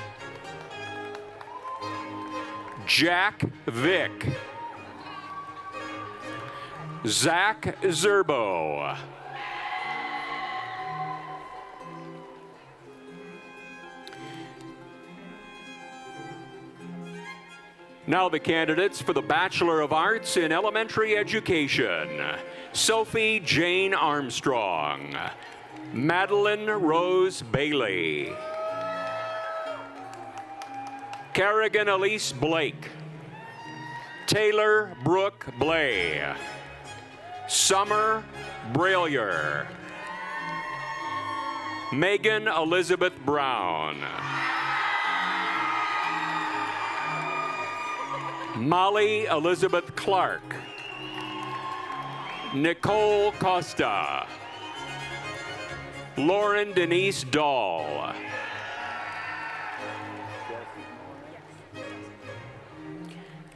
Jack Vick. Zach Zerbo. Now the candidates for the Bachelor of Arts in Elementary Education. Sophie Jane Armstrong. Madeline Rose Bailey. Kerrigan Elise Blake. Taylor Brooke Blay. Summer Brailier. Megan Elizabeth Brown. Molly Elizabeth Clark. Nicole Costa. Lauren Denise Dahl.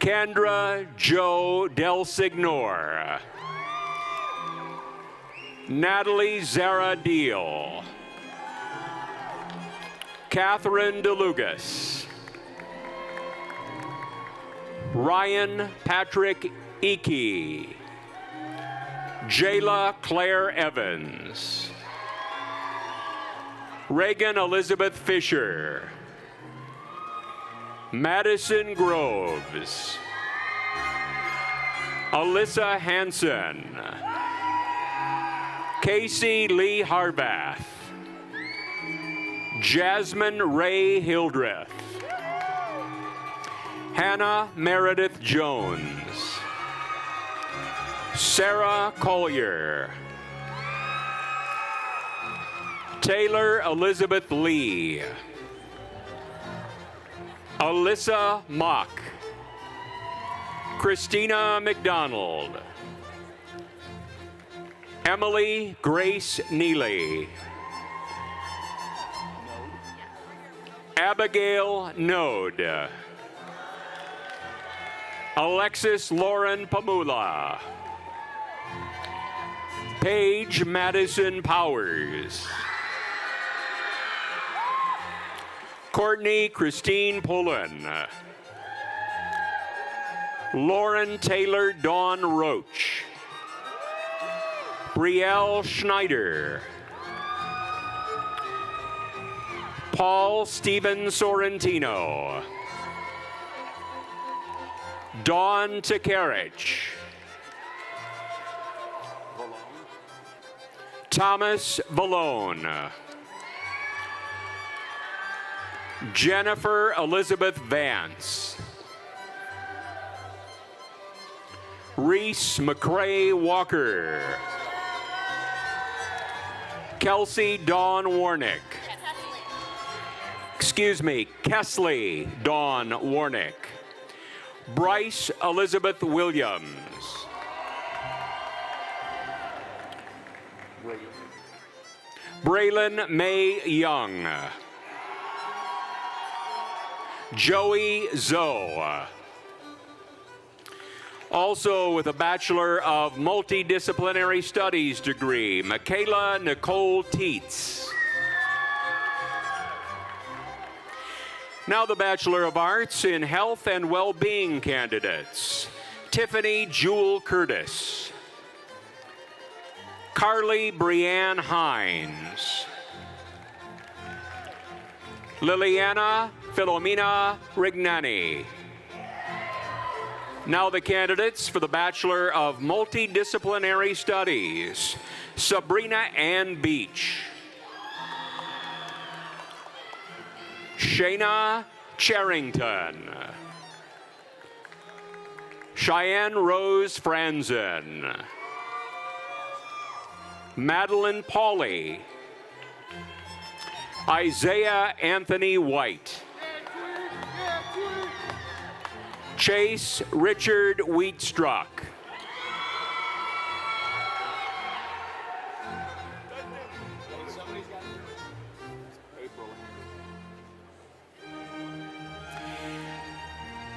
Kendra Jo Del Signor. Natalie Zara Deal. Catherine DeLugas. Ryan Patrick Icky. Jayla Claire Evans. Reagan Elizabeth Fisher. Madison Groves. Alyssa Hansen. Casey Lee Harbath. Jasmine Ray Hildreth. Hannah Meredith Jones. Sarah Collier. Taylor Elizabeth Lee. Alyssa Mock. Christina McDonald. Emily Grace Neely. Abigail Node. Alexis Lauren Pamula. Paige Madison Powers. Courtney Christine Pullen. Lauren Taylor Dawn Roach. Brielle Schneider. Paul Stephen Sorrentino. Dawn Tekarich. Thomas Valone. Jennifer Elizabeth Vance. Reese McCrae Walker. Kelsey Dawn Warnick. Kesley Dawn Warnick. Bryce Elizabeth Williams. Braylon May Young. Joey Zoe. Also with a Bachelor of Multidisciplinary Studies degree, Michaela Nicole Teets. Now the Bachelor of Arts in Health and Well-Being candidates. Tiffany Jewel Curtis. Carly Brianne Hines. Liliana Philomena Rignani. Now the candidates for the Bachelor of Multidisciplinary Studies. Sabrina Ann Beach. Shayna Charrington. Cheyenne Rose Franzen. Madeline Pauley. Isaiah Anthony White. Chase Richard Wheatstruck.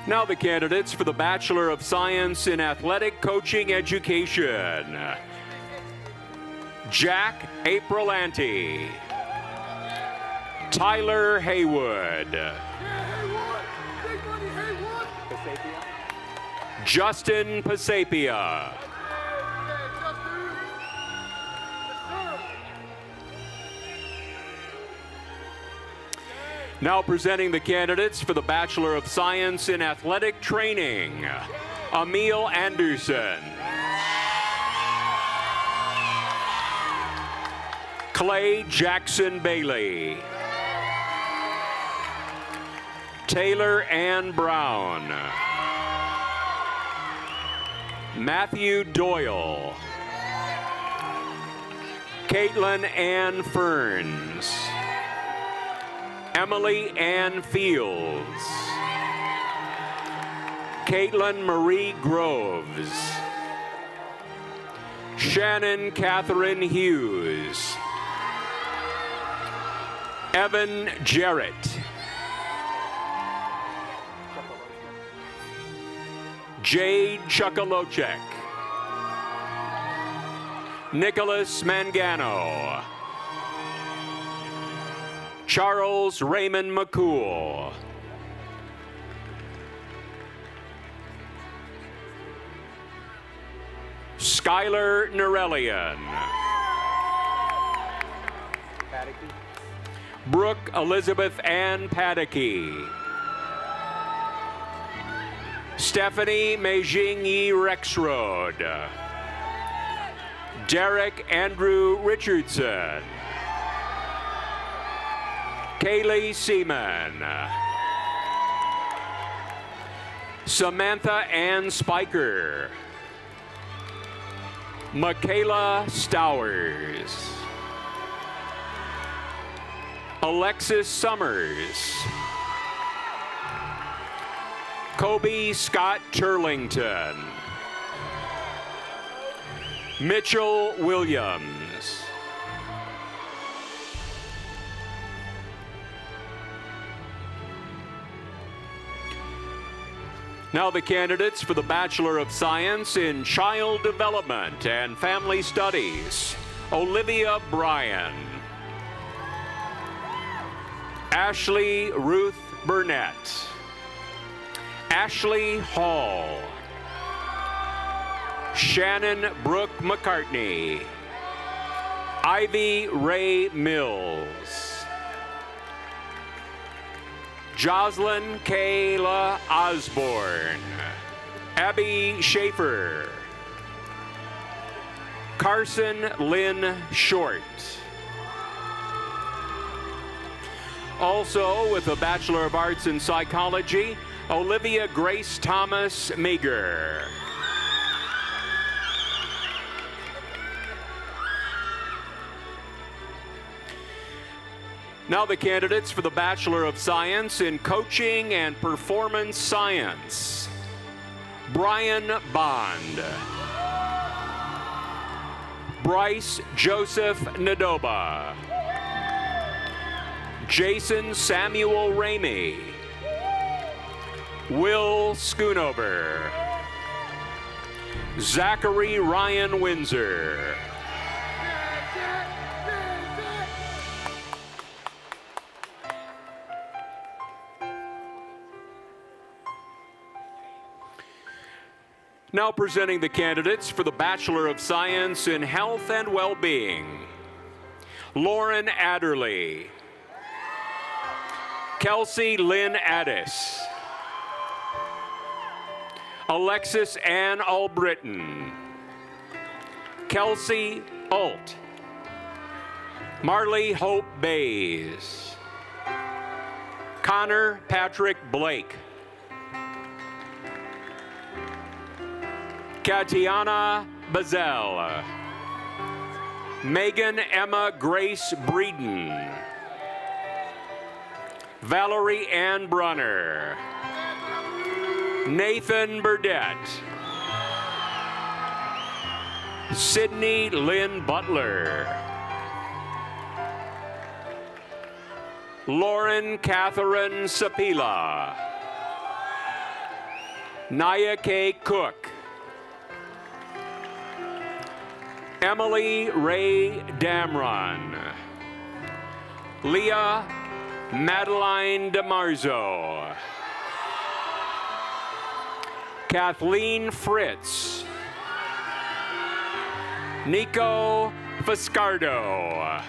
Now the candidates for the Bachelor of Science in Athletic Coaching Education. Jack April Ante. Tyler Haywood. Justin Pasapia. Now presenting the candidates for the Bachelor of Science in Athletic Training, Emil Anderson, Clay Jackson Bailey, Taylor Ann Brown, Matthew Doyle, Caitlin Ann Ferns, Emily Ann Fields, Caitlin Marie Groves, Shannon Catherine Hughes, Evan Jarrett, Jade Chukalochek, Nicholas Mangano, Charles Raymond McCool, Skylar Norellian, Brooke Elizabeth Ann Paddocky, Stephanie Meijing Yi Rexroad, Derek Andrew Richardson, Kaylee Seaman, Samantha Ann Spiker, Michaela Stowers, Alexis Summers, Kobe Scott Turlington, Mitchell Williams, now the candidates for the Bachelor of Science in Child Development and Family Studies, Olivia Bryan, Ashley Ruth Burnett, Ashley Hall, Shannon Brooke McCartney, Ivy Ray Mills, Jocelyn Kayla Osborne, Abby Schaefer, Carson Lynn Short. Also with a Bachelor of Arts in Psychology, Olivia Grace Thomas Meager. Now the candidates for the Bachelor of Science in Coaching and Performance Science. Brian Bond, Bryce Joseph Nadoba, Jason Samuel Ramey, Will Schoonover, Zachary Ryan Windsor, now presenting the candidates for the Bachelor of Science in Health and Well-Being. Lauren Adderley, Kelsey Lynn Addis, Alexis Ann Albritton, Kelsey Alt, Marley Hope Bays, Connor Patrick Blake, Katiana Bazell, Megan Emma Grace Breeden, Valerie Ann Brunner, Nathan Burdett, Sydney Lynn Butler, Lauren Catherine Sapila, Naya K. Cook, Emily Ray Damron, Leah Madeline DeMarzo, Kathleen Fritz, Nico Fiscardo,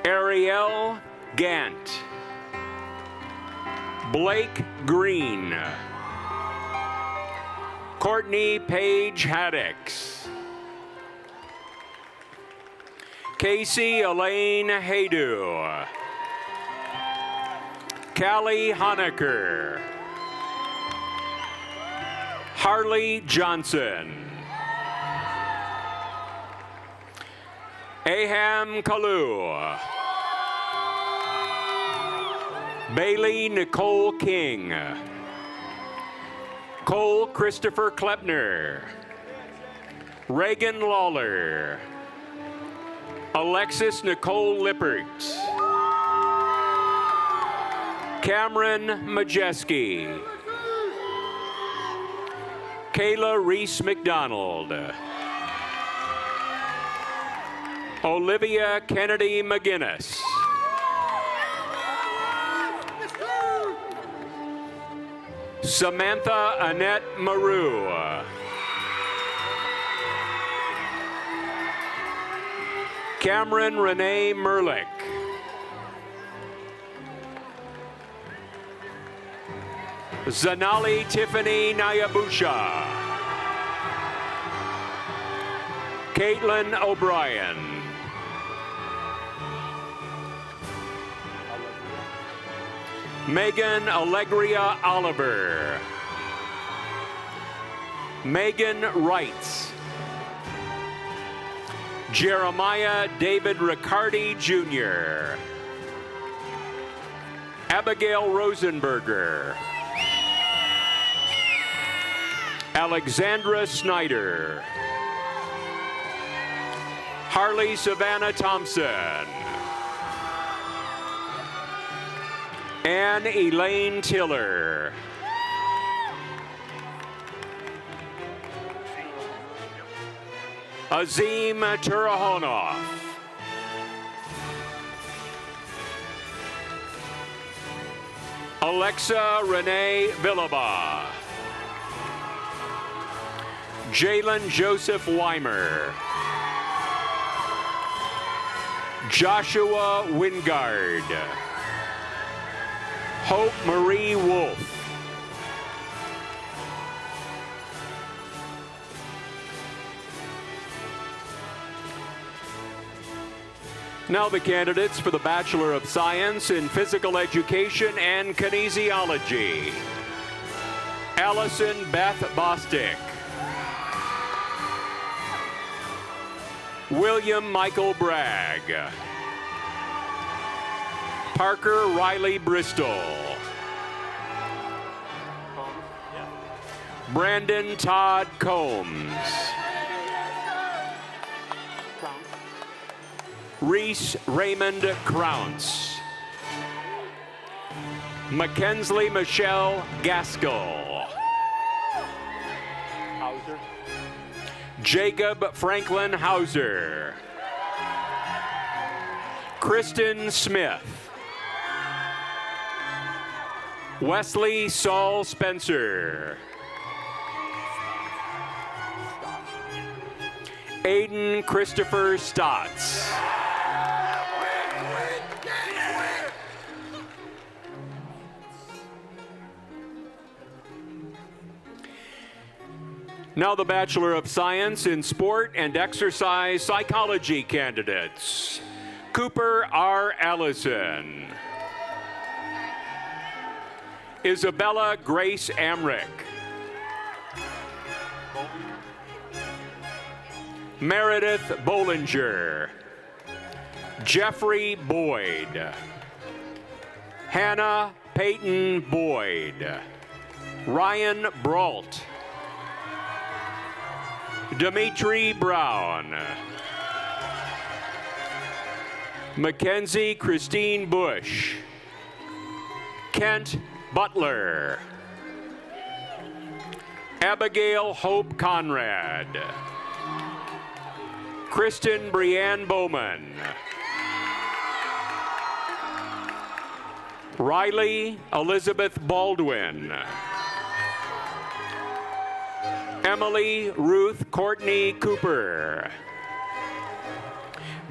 Ariel Gant. Blake Green. Courtney Page Haddix. Casey Elaine Haydu. Callie Honecker. Harley Johnson. Aham Kalu. Bailey Nicole King. Cole Christopher Klepner. Reagan Lawler. Alexis Nicole Lippert. Cameron Majeski. Kayla Reese McDonald. Olivia Kennedy McGinnis. Samantha Annette Maru. Cameron Renee Merlick. Zanali Tiffany Nyabusha. Caitlin O'Brien. Megan Allegria Oliver. Megan Wright. Jeremiah David Riccardi Jr. Abigail Rosenberger. Alexandra Snyder. Harley Savannah Thompson. Anne Elaine Tiller. Azim Turahonov. Alexa Renee Villaba. Jalen Joseph Weimer. Joshua Wingard. Hope Marie Wolf. Now the candidates for the Bachelor of Science in Physical Education and Kinesiology. Allison Beth Bostic. William Michael Bragg. Parker Riley Bristol. Brandon Todd Combs. Reese Raymond Crounce. Mackensley Michelle Gaskell. Hauser. Jacob Franklin Hauser. Kristen Smith. Wesley Saul Spencer. Aiden Christopher Stotts. Now the Bachelor of Science in Sport and Exercise Psychology candidates. Cooper R. Allison. Isabella Grace Amrick. Meredith Bollinger. Jeffrey Boyd. Hannah Peyton Boyd. Ryan Brault. Dimitri Brown. Mackenzie Christine Bush. Kent Butler. Abigail Hope Conrad. Kristen Brianne Bowman. Riley Elizabeth Baldwin. Emily Ruth Courtney Cooper.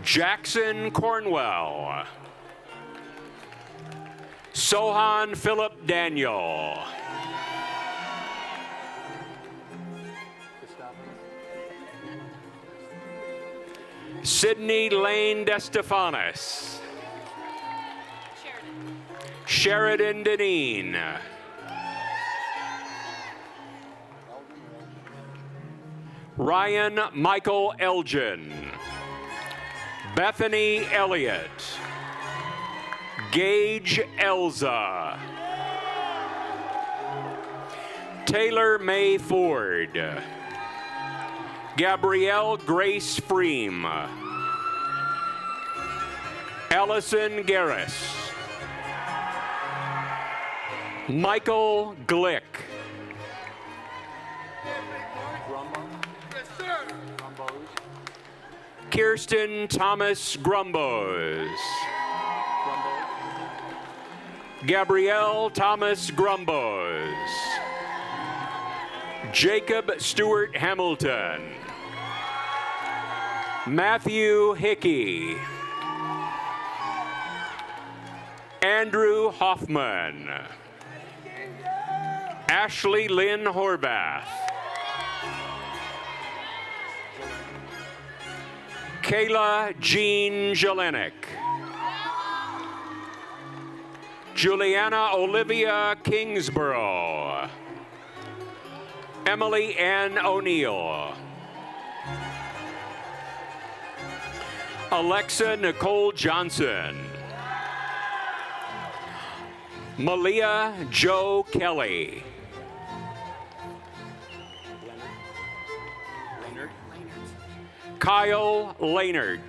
Jackson Cornwell. Sohan Philip Daniel. Sydney Lane DeStefanis. Sheridan Deneen. Ryan Michael Elgin. Bethany Elliott. Gage Elza. Taylor May Ford. Gabrielle Grace Freem. Allison Garris. Michael Glick. Kirsten Thomas Grumbos. Gabrielle Thomas Grumbos. Jacob Stewart Hamilton. Matthew Hickey. Andrew Hoffman. Ashley Lynn Horvath. Kayla Jean Jelinek. Juliana Olivia Kingsborough. Emily Ann O'Neill. Alexa Nicole Johnson. Malia Joe Kelly. Kyle Lehnert.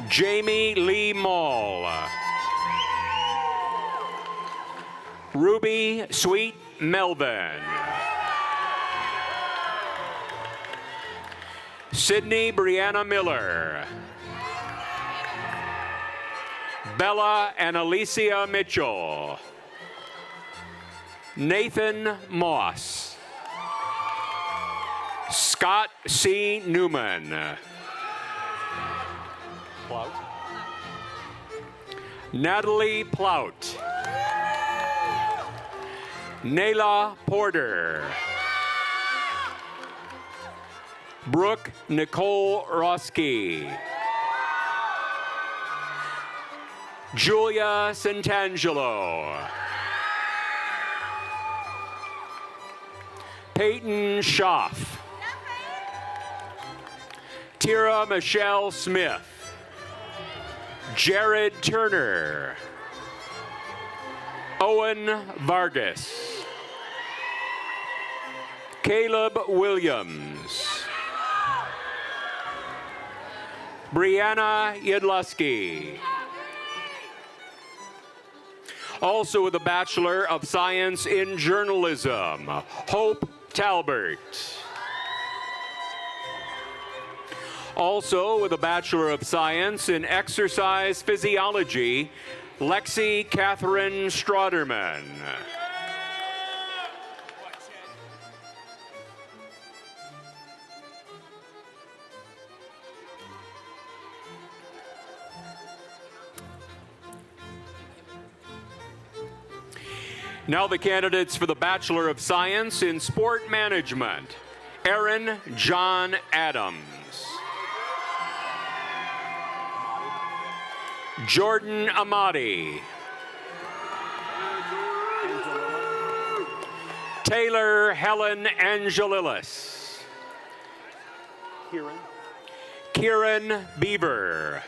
Jamie Lee Mall. Ruby Sweet Melvin. Sydney Brianna Miller. Bella and Alicia Mitchell. Nathan Moss. Scott C. Newman. Plout. Natalie Plout. Nayla Porter. Brooke Nicole Roski. Julia Santangelo. Peyton Schaff. Tira Michelle Smith. Jared Turner. Owen Vargas. Caleb Williams. Brianna Yedlusky. Also with a Bachelor of Science in Journalism, Hope Talbert. Also with a Bachelor of Science in Exercise Physiology, Lexi Catherine Stroderman. Now the candidates for the Bachelor of Science in Sport Management. Aaron John Adams. Jordan Amati. Taylor Helen Angelillis. Kieran Beaver.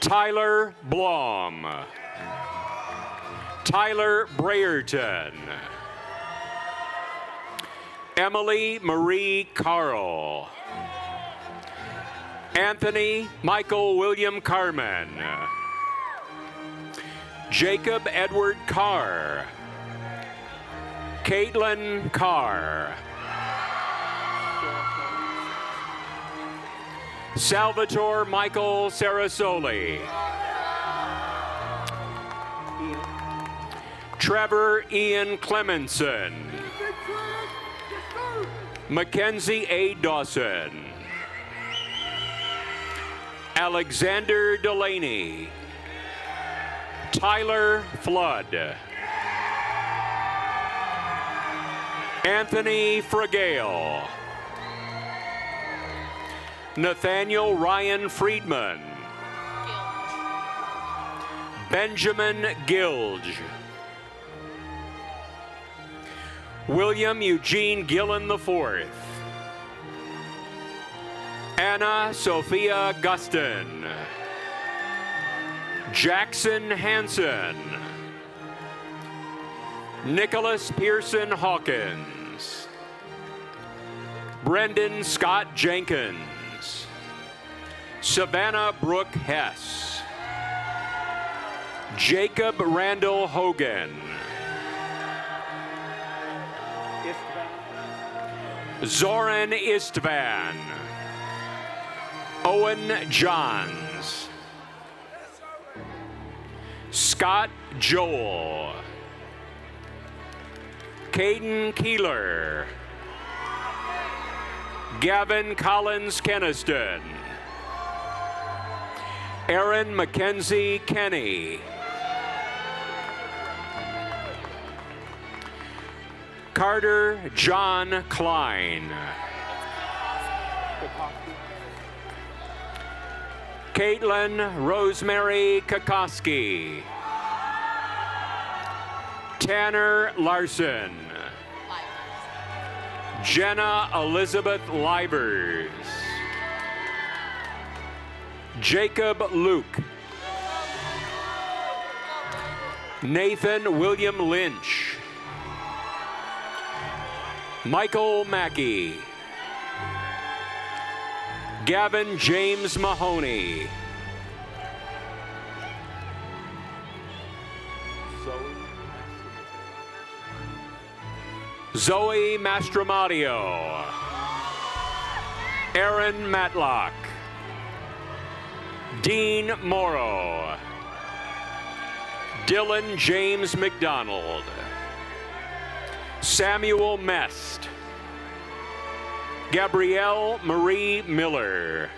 Tyler Blom. Tyler Brayerton. Emily Marie Carl. Anthony Michael William Carmen. Jacob Edward Carr. Caitlin Carr. Salvatore Michael Sarasoli. Trevor Ian Clemenson. Mackenzie A. Dawson. Alexander Delaney. Tyler Flood. Anthony Fragale. Nathaniel Ryan Friedman. Benjamin Gilge. William Eugene Gillen IV. Anna Sophia Guston. Jackson Hansen. Nicholas Pearson Hawkins. Brendan Scott Jenkins. Savannah Brooke Hess. Jacob Randall Hogan. Zoran Istvan. Owen Johns. Scott Joel. Caden Keeler. Gavin Collins Keniston. Aaron Mackenzie Kenny. Carter John Klein. Caitlin Rosemary Kokoski. Tanner Larson. Jenna Elizabeth Livers. Jacob Luke. Nathan William Lynch. Michael Mackey. Gavin James Mahoney. Zoe Mastromadio. Aaron Matlock. Dean Morrow. Dylan James McDonald. Samuel Mest. Gabrielle Marie Miller.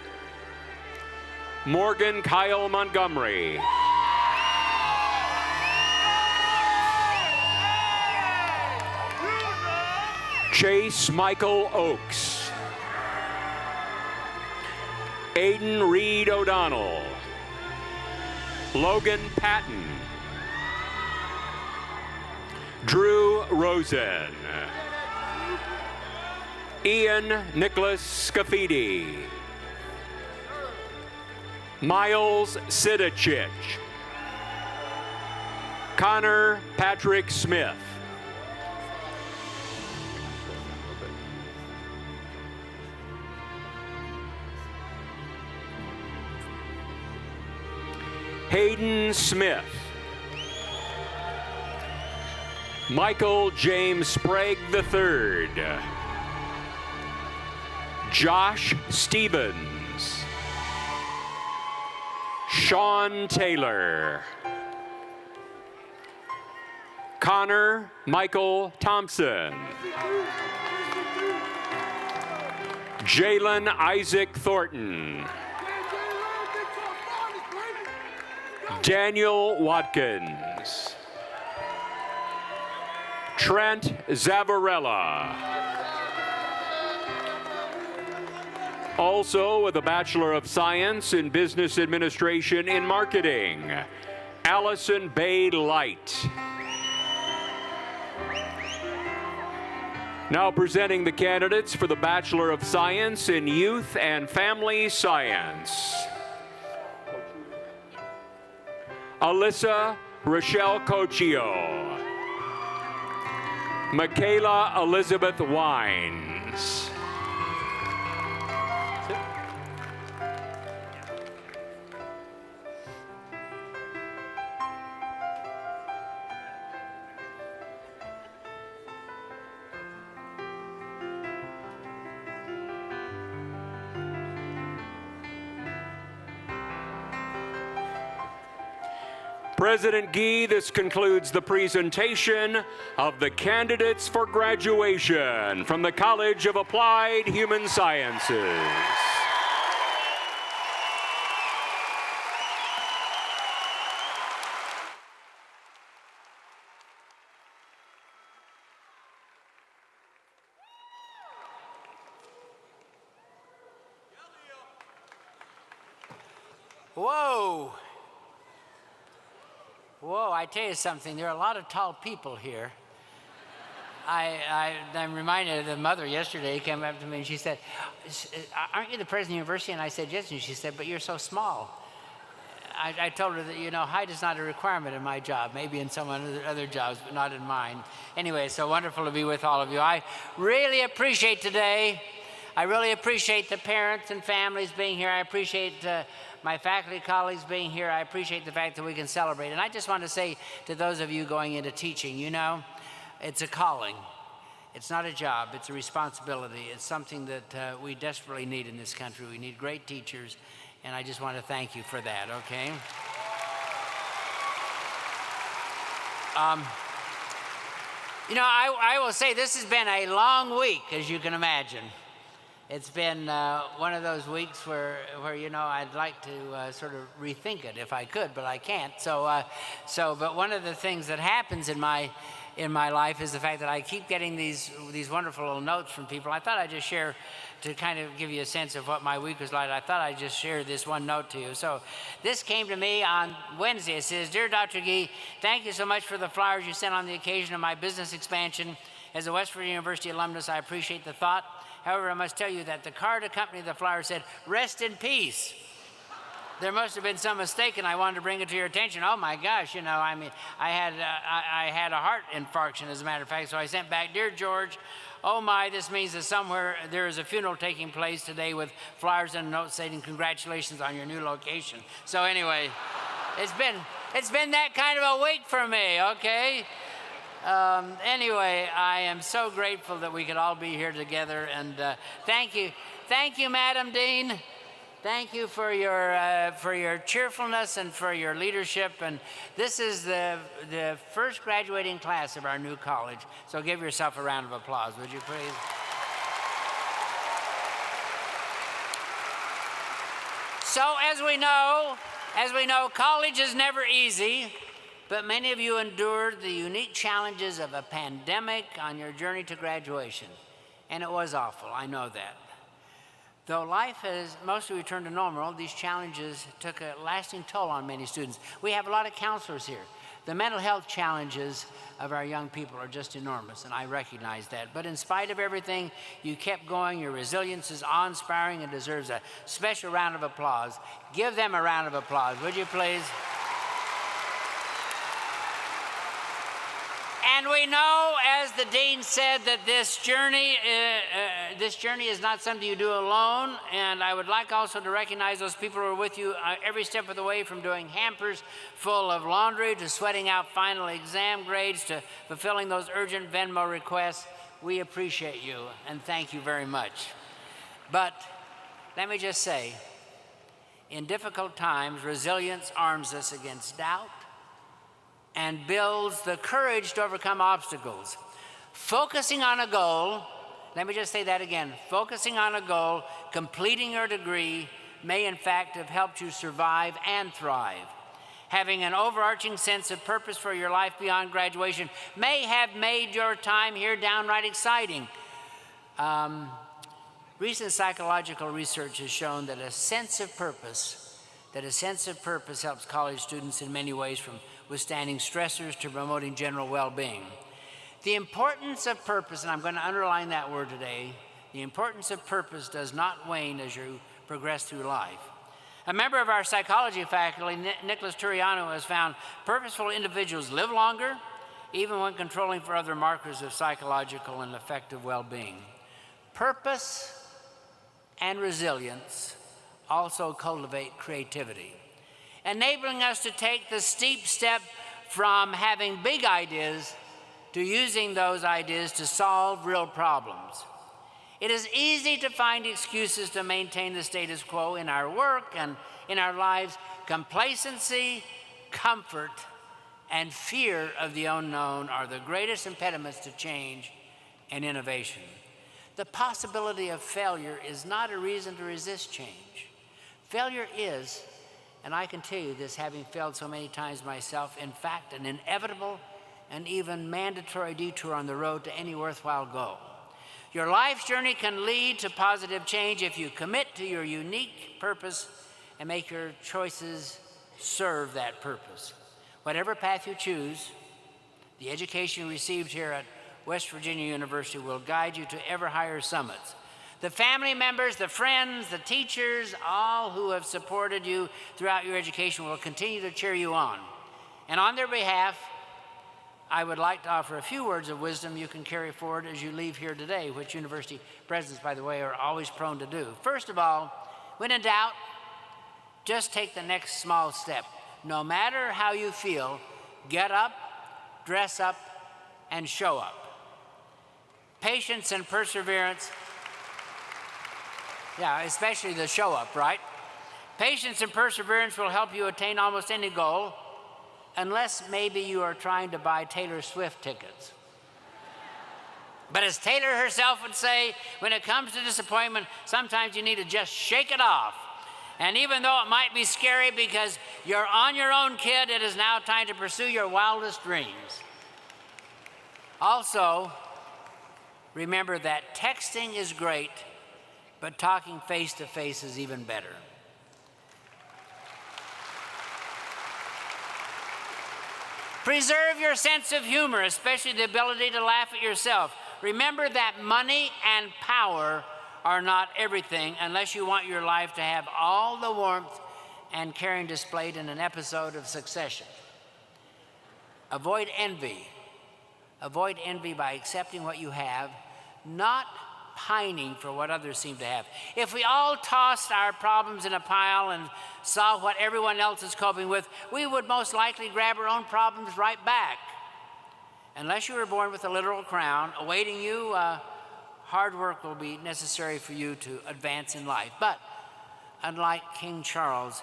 Morgan Kyle Montgomery. Chase Michael Oakes. Aiden Reed O'Donnell. Logan Patton. Drew Rosen. Ian Nicholas Scafidi. Miles Sidachich. Connor Patrick Smith. Hayden Smith. Michael James Sprague III. Josh Stevens. Sean Taylor. Connor Michael Thompson. Jalen Isaac Thornton. Daniel Watkins. Trent Zavarella. Also with a Bachelor of Science in Business Administration in Marketing, Allison Bay Light. Now presenting the candidates for the Bachelor of Science in Youth and Family Science. Alyssa Rochelle Cochio. Michaela Elizabeth Wines. President Gee, this concludes the presentation of the candidates for graduation from the College of Applied Human Sciences.
Whoa. Whoa, I tell you something, there are a lot of tall people here. I'm reminded of the mother yesterday came up to me and she said, aren't you the president of the university? And I said, yes. And she said, but you're so small. I told her that, you know, height is not a requirement in my job, maybe in some other jobs, but not in mine. Anyway, so wonderful to be with all of you. I really appreciate today. I really appreciate the parents and families being here. I appreciate my faculty colleagues being here. I appreciate the fact that we can celebrate. And I just want to say to those of you going into teaching, you know, it's a calling. It's not a job, it's a responsibility. It's something that we desperately need in this country. We need great teachers, and I just want to thank you for that, okay? You know, I will say this has been a long week, as you can imagine. It's been one of those weeks where you know, I'd like to sort of rethink it if I could, but I can't. But one of the things that happens in my life is the fact that I keep getting these wonderful little notes from people. I thought I'd just share, to kind of give you a sense of what my week was like, I thought I'd just share this one note to you. So this came to me on Wednesday. It says, Dear Dr. Gee, thank you so much for the flowers you sent on the occasion of my business expansion. As a West Virginia University alumnus, I appreciate the thought. However, I must tell you that the card accompanying the flower said, rest in peace. There must have been some mistake, and I wanted to bring it to your attention. Oh my gosh, you know, I mean, I had a heart infarction, as a matter of fact, so I sent back, Dear George, oh my, this means that somewhere there is a funeral taking place today with flowers and a note saying congratulations on your new location. So anyway, it's been that kind of a week for me, okay? Anyway, I am so grateful that we could all be here together, and thank you, Madam Dean. Thank you for your cheerfulness and for your leadership. And this is the first graduating class of our new college, so give yourself a round of applause, would you please? So as we know, college is never easy. But many of you endured the unique challenges of a pandemic on your journey to graduation. And it was awful, I know that. Though life has mostly returned to normal, these challenges took a lasting toll on many students. We have a lot of counselors here. The mental health challenges of our young people are just enormous, and I recognize that. But in spite of everything, you kept going. Your resilience is awe-inspiring and deserves a special round of applause. Give them a round of applause, would you please? And we know, as the dean said, that this journey is not something you do alone. And I would like also to recognize those people who are with you every step of the way, from doing hampers full of laundry to sweating out final exam grades to fulfilling those urgent Venmo requests. We appreciate you and thank you very much. But let me just say, in difficult times, resilience arms us against doubt and builds the courage to overcome obstacles. Focusing on a goal, let me just say that again, focusing on a goal, completing your degree, may in fact have helped you survive and thrive. Having an overarching sense of purpose for your life beyond graduation may have made your time here downright exciting. Recent psychological research has shown that a sense of purpose helps college students in many ways, from withstanding stressors to promoting general well-being. The importance of purpose, and I'm going to underline that word today, the importance of purpose does not wane as you progress through life. A member of our psychology faculty, Nicholas Turiano, has found purposeful individuals live longer, even when controlling for other markers of psychological and affective well-being. Purpose and resilience also cultivate creativity, enabling us to take the steep step from having big ideas to using those ideas to solve real problems. It is easy to find excuses to maintain the status quo in our work and in our lives. Complacency comfort, and fear of the unknown are the greatest impediments to change and innovation. The possibility of failure is not a reason to resist change. Failure is, and I can tell you this having failed so many times myself, in fact, an inevitable and even mandatory detour on the road to any worthwhile goal. Your life's journey can lead to positive change if you commit to your unique purpose and make your choices serve that purpose. Whatever path you choose, the education you received here at West Virginia University will guide you to ever higher summits. The family members, the friends, the teachers, all who have supported you throughout your education will continue to cheer you on. And on their behalf, I would like to offer a few words of wisdom you can carry forward as you leave here today, which university presidents, by the way, are always prone to do. First of all, when in doubt, just take the next small step. No matter how you feel, get up, dress up, and show up. Patience and perseverance, yeah, especially the show up, right? Patience and perseverance will help you attain almost any goal, unless maybe you are trying to buy Taylor Swift tickets. But as Taylor herself would say, when it comes to disappointment, sometimes you need to just shake it off. And even though it might be scary because you're on your own, kid, it is now time to pursue your wildest dreams. Also, remember that texting is great, but talking face-to-face is even better. Preserve your sense of humor, especially the ability to laugh at yourself. Remember that money and power are not everything unless you want your life to have all the warmth and caring displayed in an episode of Succession. Avoid envy. Avoid envy by accepting what you have, not pining for what others seem to have. If we all tossed our problems in a pile and saw what everyone else is coping with, we would most likely grab our own problems right back. Unless you were born with a literal crown awaiting you, hard work will be necessary for you to advance in life. But unlike King Charles,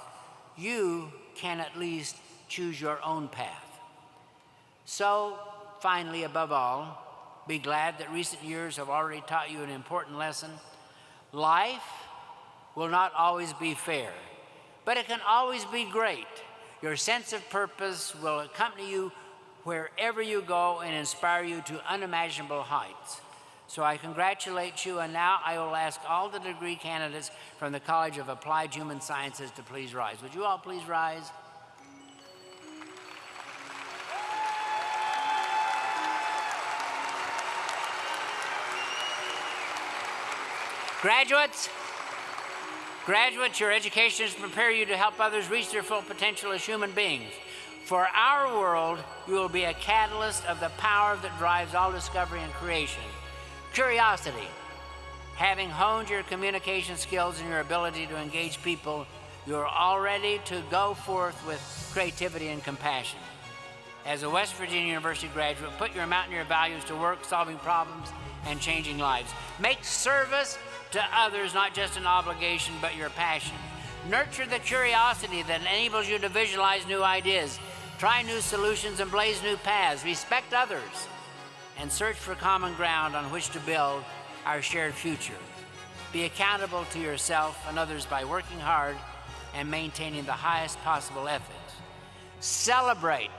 you can at least choose your own path. So, finally, above all, be glad that recent years have already taught you an important lesson. Life will not always be fair, but it can always be great. Your sense of purpose will accompany you wherever you go and inspire you to unimaginable heights. So I congratulate you, and now I will ask all the degree candidates from the College of Applied Human Sciences to please rise. Would you all please rise? Graduates, your education is to prepare you to help others reach their full potential as human beings. For our world, you will be a catalyst of the power that drives all discovery and creation. Curiosity. Having honed your communication skills and your ability to engage people, you're all ready to go forth with creativity and compassion. As a West Virginia University graduate, put your mountaineer values to work, solving problems and changing lives. Make service to others not just an obligation, but your passion. Nurture the curiosity that enables you to visualize new ideas, try new solutions, and blaze new paths. Respect others and search for common ground on which to build our shared future. Be accountable to yourself and others by working hard and maintaining the highest possible ethics. Celebrate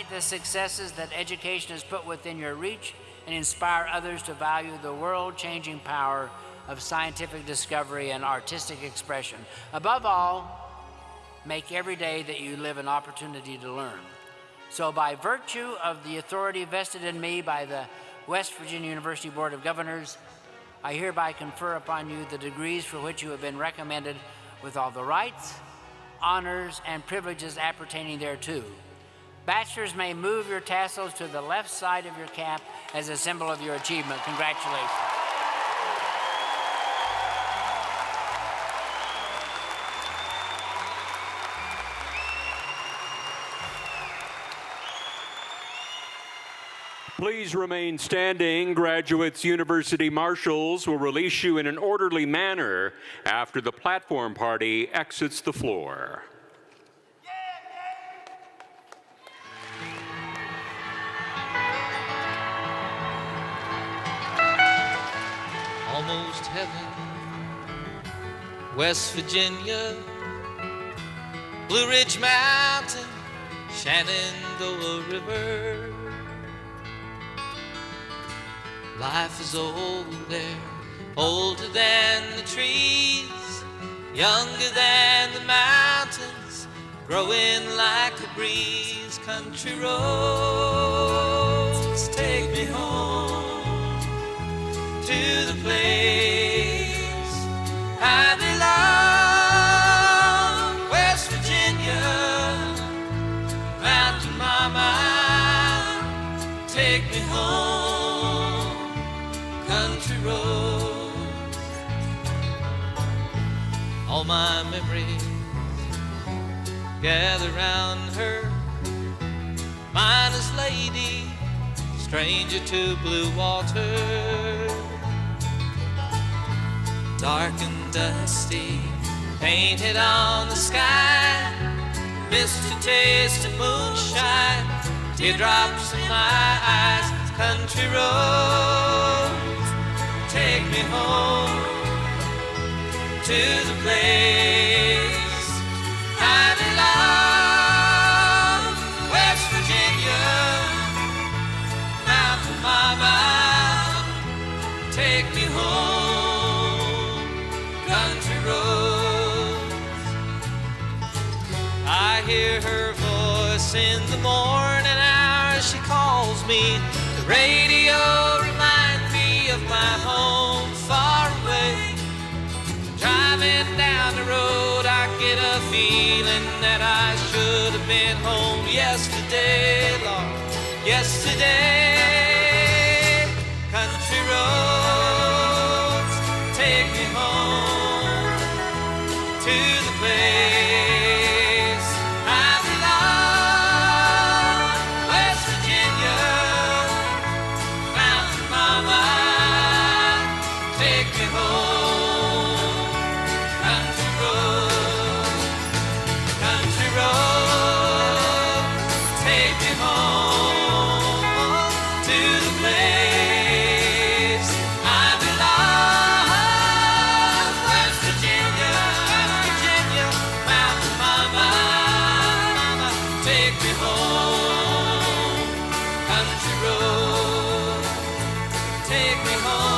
the successes that education has put within your reach and inspire others to value the world-changing power of scientific discovery and artistic expression. Above all, make every day that you live an opportunity to learn. So by virtue of the authority vested in me by the West Virginia University Board of Governors, I hereby confer upon you the degrees for which you have been recommended with all the rights, honors, and privileges appertaining thereto. Bachelors may move your tassels to the left side of your cap as a symbol of your achievement. Congratulations.
Please remain standing. Graduates, university marshals will release you in an orderly manner after the platform party exits the floor.
Yeah, yeah.
almost heaven. West Virginia, Blue Ridge Mountain, Shenandoah River. Life is old there, older than the trees, younger than the mountains, growing like a breeze. Country roads take me home to the place I belong. West Virginia, Mountain Mama, take me home. Country roads, all my memories gather round her. Mine is lady, stranger to blue water. Dark and dusty, painted on the sky. Missed a taste of moonshine, teardrops in my eyes. Country roads, take me home to the place I belong. West Virginia, Mountain Mama, take me home. Country roads, I hear her voice in the morning hours. She calls me. The radio reminds me of my home far away. Driving down the road, I get a feeling that I should have been home yesterday, Lord, yesterday. Country roads, take me home to the place I belong. West Virginia, Mountain Mama, take me home. Country roads, take me home to the place I belong. West Virginia, Mountain Mama, take me home. Country road, take me home.